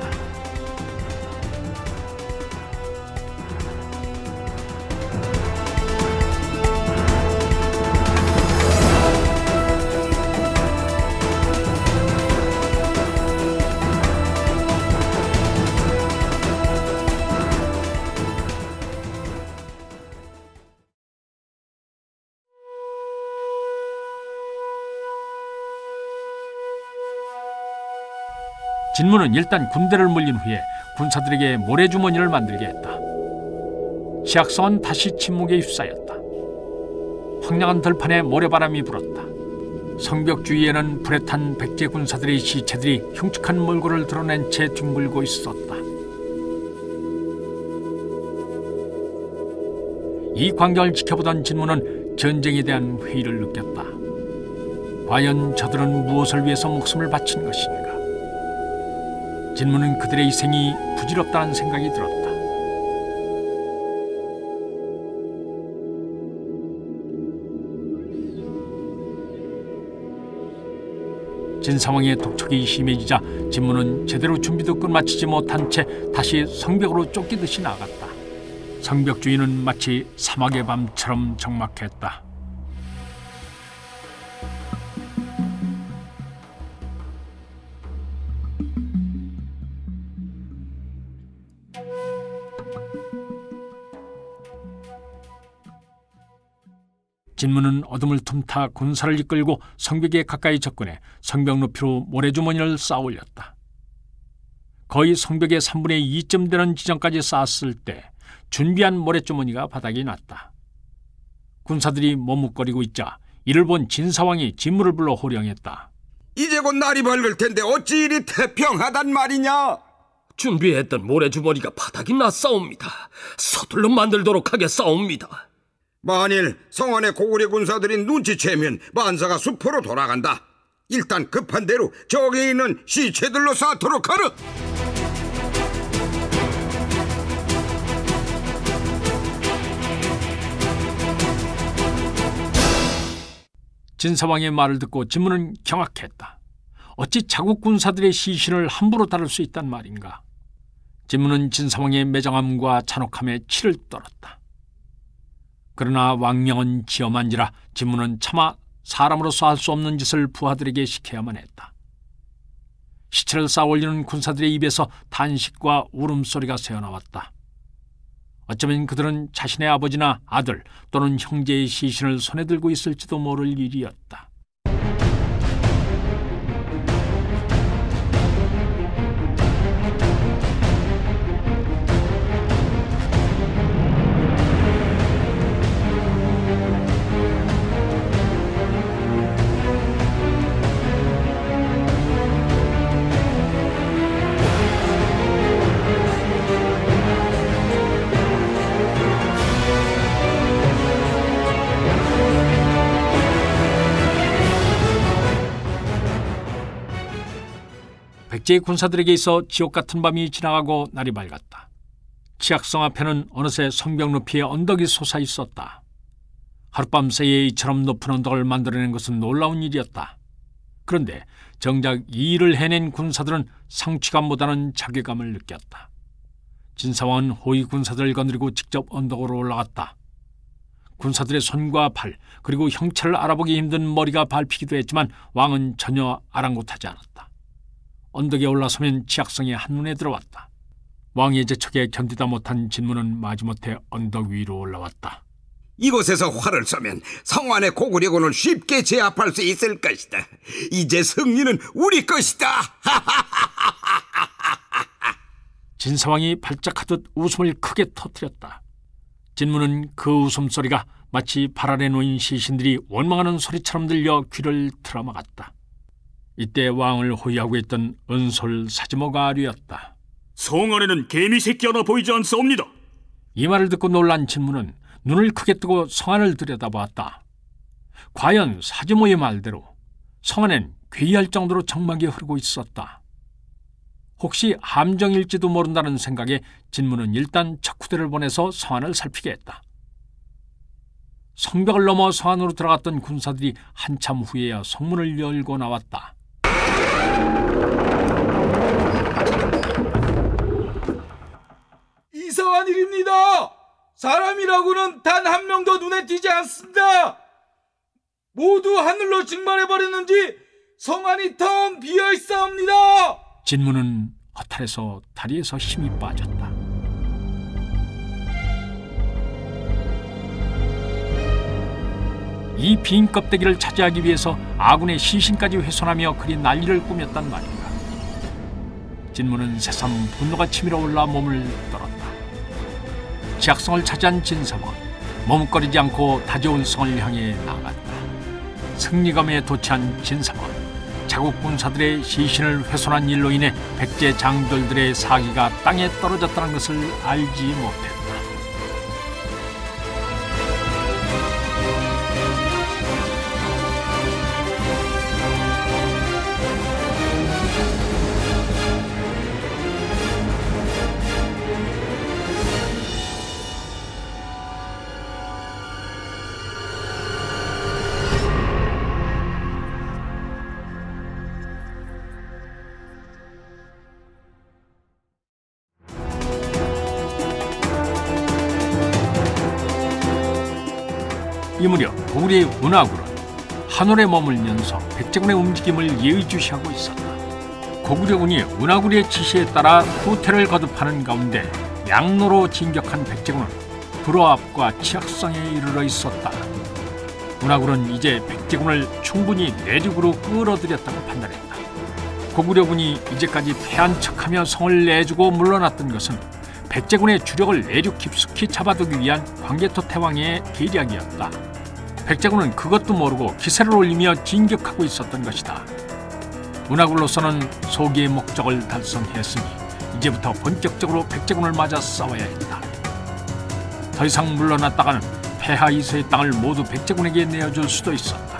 진무는 일단 군대를 물린 후에 군사들에게 모래주머니를 만들게 했다. 치악성은 다시 침묵에 휩싸였다. 황량한 들판에 모래바람이 불었다. 성벽 주위에는 불에 탄 백제 군사들의 시체들이 흉측한 몰골을 드러낸 채 뒹굴고 있었다. 이 광경을 지켜보던 진무는 전쟁에 대한 회의를 느꼈다. 과연 저들은 무엇을 위해서 목숨을 바친 것인가? 진무는 그들의 희생이 부질없다는 생각이 들었다. 진사왕의 독촉이 심해지자 진무는 제대로 준비도 끝마치지 못한 채 다시 성벽으로 쫓기듯이 나갔다. 성벽 주위는 마치 사막의 밤처럼 적막했다. 진무는 어둠을 틈타 군사를 이끌고 성벽에 가까이 접근해 성벽 높이로 모래주머니를 쌓아 올렸다. 거의 성벽의 3분의 2쯤 되는 지점까지 쌓았을 때 준비한 모래주머니가 바닥에 났다. 군사들이 머뭇거리고 있자 이를 본 진사왕이 진무를 불러 호령했다. 이제 곧 날이 밝을 텐데 어찌 이리 태평하단 말이냐? 준비했던 모래주머니가 바닥이 났사옵니다. 서둘러 만들도록 하겠사옵니다. 만일 성안의 고구려 군사들이 눈치채면 만사가 숲으로 돌아간다. 일단 급한 대로 저기 있는 시체들로 쌓도록 하라. 진사왕의 말을 듣고 진무는 경악했다. 어찌 자국 군사들의 시신을 함부로 다룰 수 있단 말인가? 진무는 진사왕의 매정함과 잔혹함에 치를 떨었다. 그러나 왕명은 지엄한지라 진무는 차마 사람으로서 할 수 없는 짓을 부하들에게 시켜야만 했다. 시체를 쌓아 올리는 군사들의 입에서 탄식과 울음소리가 새어나왔다. 어쩌면 그들은 자신의 아버지나 아들 또는 형제의 시신을 손에 들고 있을지도 모를 일이었다. 백제의 군사들에게 있어 지옥 같은 밤이 지나가고 날이 밝았다. 치악성 앞에는 어느새 성벽 높이의 언덕이 솟아 있었다. 하룻밤 새에 이처럼 높은 언덕을 만들어낸 것은 놀라운 일이었다. 그런데 정작 이 일을 해낸 군사들은 성취감보다는 자괴감을 느꼈다. 진사왕은 호위 군사들을 거느리고 직접 언덕으로 올라갔다. 군사들의 손과 발 그리고 형체를 알아보기 힘든 머리가 밟히기도 했지만 왕은 전혀 아랑곳하지 않았다. 언덕에 올라서면 치악성이 한눈에 들어왔다. 왕의 재촉에 견디다 못한 진무는 마지못해 언덕 위로 올라왔다. 이곳에서 활을 쏘면 성안의 고구려군을 쉽게 제압할 수 있을 것이다. 이제 승리는 우리 것이다. 진사왕이 발작하듯 웃음을 크게 터뜨렸다. 진무는 그 웃음소리가 마치 발 아래 놓인 시신들이 원망하는 소리처럼 들려 귀를 틀어막았다. 이때 왕을 호위하고 있던 은솔 사지모가 아류였다. 성안에는 개미 새끼 하나 보이지 않사옵니다. 이 말을 듣고 놀란 진무는 눈을 크게 뜨고 성안을 들여다보았다. 과연 사지모의 말대로 성안엔 괴이할 정도로 정막이 흐르고 있었다. 혹시 함정일지도 모른다는 생각에 진무는 일단 척후대를 보내서 성안을 살피게 했다. 성벽을 넘어 성안으로 들어갔던 군사들이 한참 후에야 성문을 열고 나왔다. 이상한 일입니다. 사람이라고는 단 한 명도 눈에 띄지 않습니다. 모두 하늘로 증발해버렸는지 성안이 텅 비어있사옵니다. 진무는 허탈해서 다리에서 힘이 빠졌다. 이 빈 껍데기를 차지하기 위해서 아군의 시신까지 훼손하며 그리 난리를 꾸몄단 말인가. 진무는 새삼 분노가 치밀어 올라 몸을 떨었다. 지악성을 차지한 진사와 머뭇거리지 않고 다저울성을 향해 나아갔다. 승리감에 도취한 진사와 자국 군사들의 시신을 훼손한 일로 인해 백제 장졸들의 사기가 땅에 떨어졌다는 것을 알지 못했다. 이 무렵 고구려의 운하군은 한올에 머물면서 백제군의 움직임을 예의주시하고 있었다. 고구려군이 운하군의 지시에 따라 후퇴를 거듭하는 가운데 양로로 진격한 백제군은 불호합과 치악성에 이르러 있었다. 운하군은 이제 백제군을 충분히 내륙으로 끌어들였다고 판단했다. 고구려군이 이제까지 패한 척하며 성을 내주고 물러났던 것은 백제군의 주력을 내륙 깊숙이 잡아두기 위한 광개토 태왕의 계략이었다. 백제군은 그것도 모르고 기세를 올리며 진격하고 있었던 것이다. 운하군으로서는 소기의 목적을 달성했으니 이제부터 본격적으로 백제군을 맞아 싸워야 했다. 더 이상 물러났다가는 폐하 이서의 땅을 모두 백제군에게 내어줄 수도 있었다.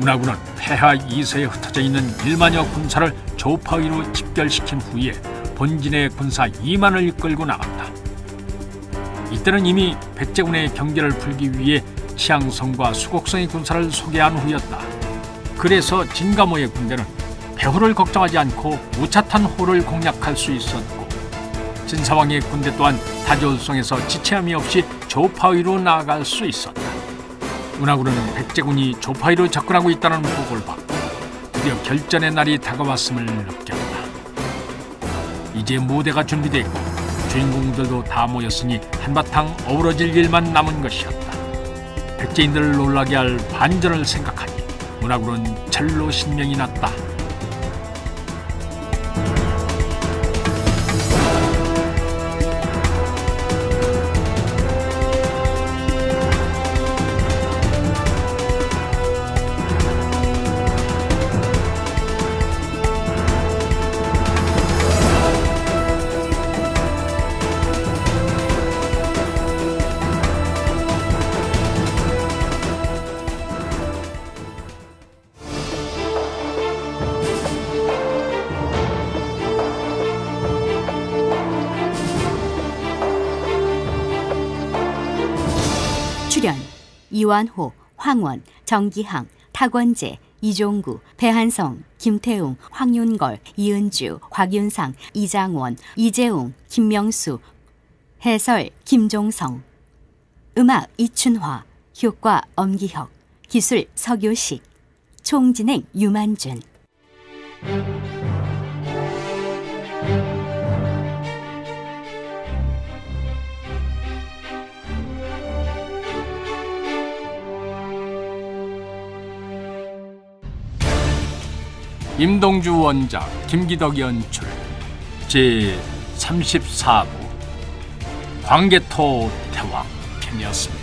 운하군은 폐하 이서에 흩어져 있는 1만여 군사를 조파위로 집결시킨 후에 본진의 군사 2만을 이끌고 나갔다. 이때는 이미 백제군의 경계를 풀기 위해 치앙성과 수곡성의 군사를 소개한 후였다. 그래서 진가모의 군대는 배후를 걱정하지 않고 우차탄 호를 공략할 수 있었고, 진사왕의 군대 또한 다저울성에서 지체함이 없이 조파위로 나아갈 수 있었다. 운하군은 백제군이 조파위로 접근하고 있다는 보고를 받고 드디어 결전의 날이 다가왔음을 느꼈다. 이제 무대가 준비되고 주인공들도 다 모였으니 한바탕 어우러질 일만 남은 것이었다. 백제인들을 놀라게 할 반전을 생각하니 운하군은 절로 신명이 났다. 출연 이완호, 황원, 정기항, 탁원재, 이종구, 배한성, 김태웅, 황윤걸, 이은주, 곽윤상, 이장원, 이재웅, 김명수. 해설 김종성. 음악 이춘화. 효과 엄기혁. 기술 서교식. 총진행 유만준. 임동주 원작, 김기덕 연출, 제34부 광개토 태왕 편이었습니다.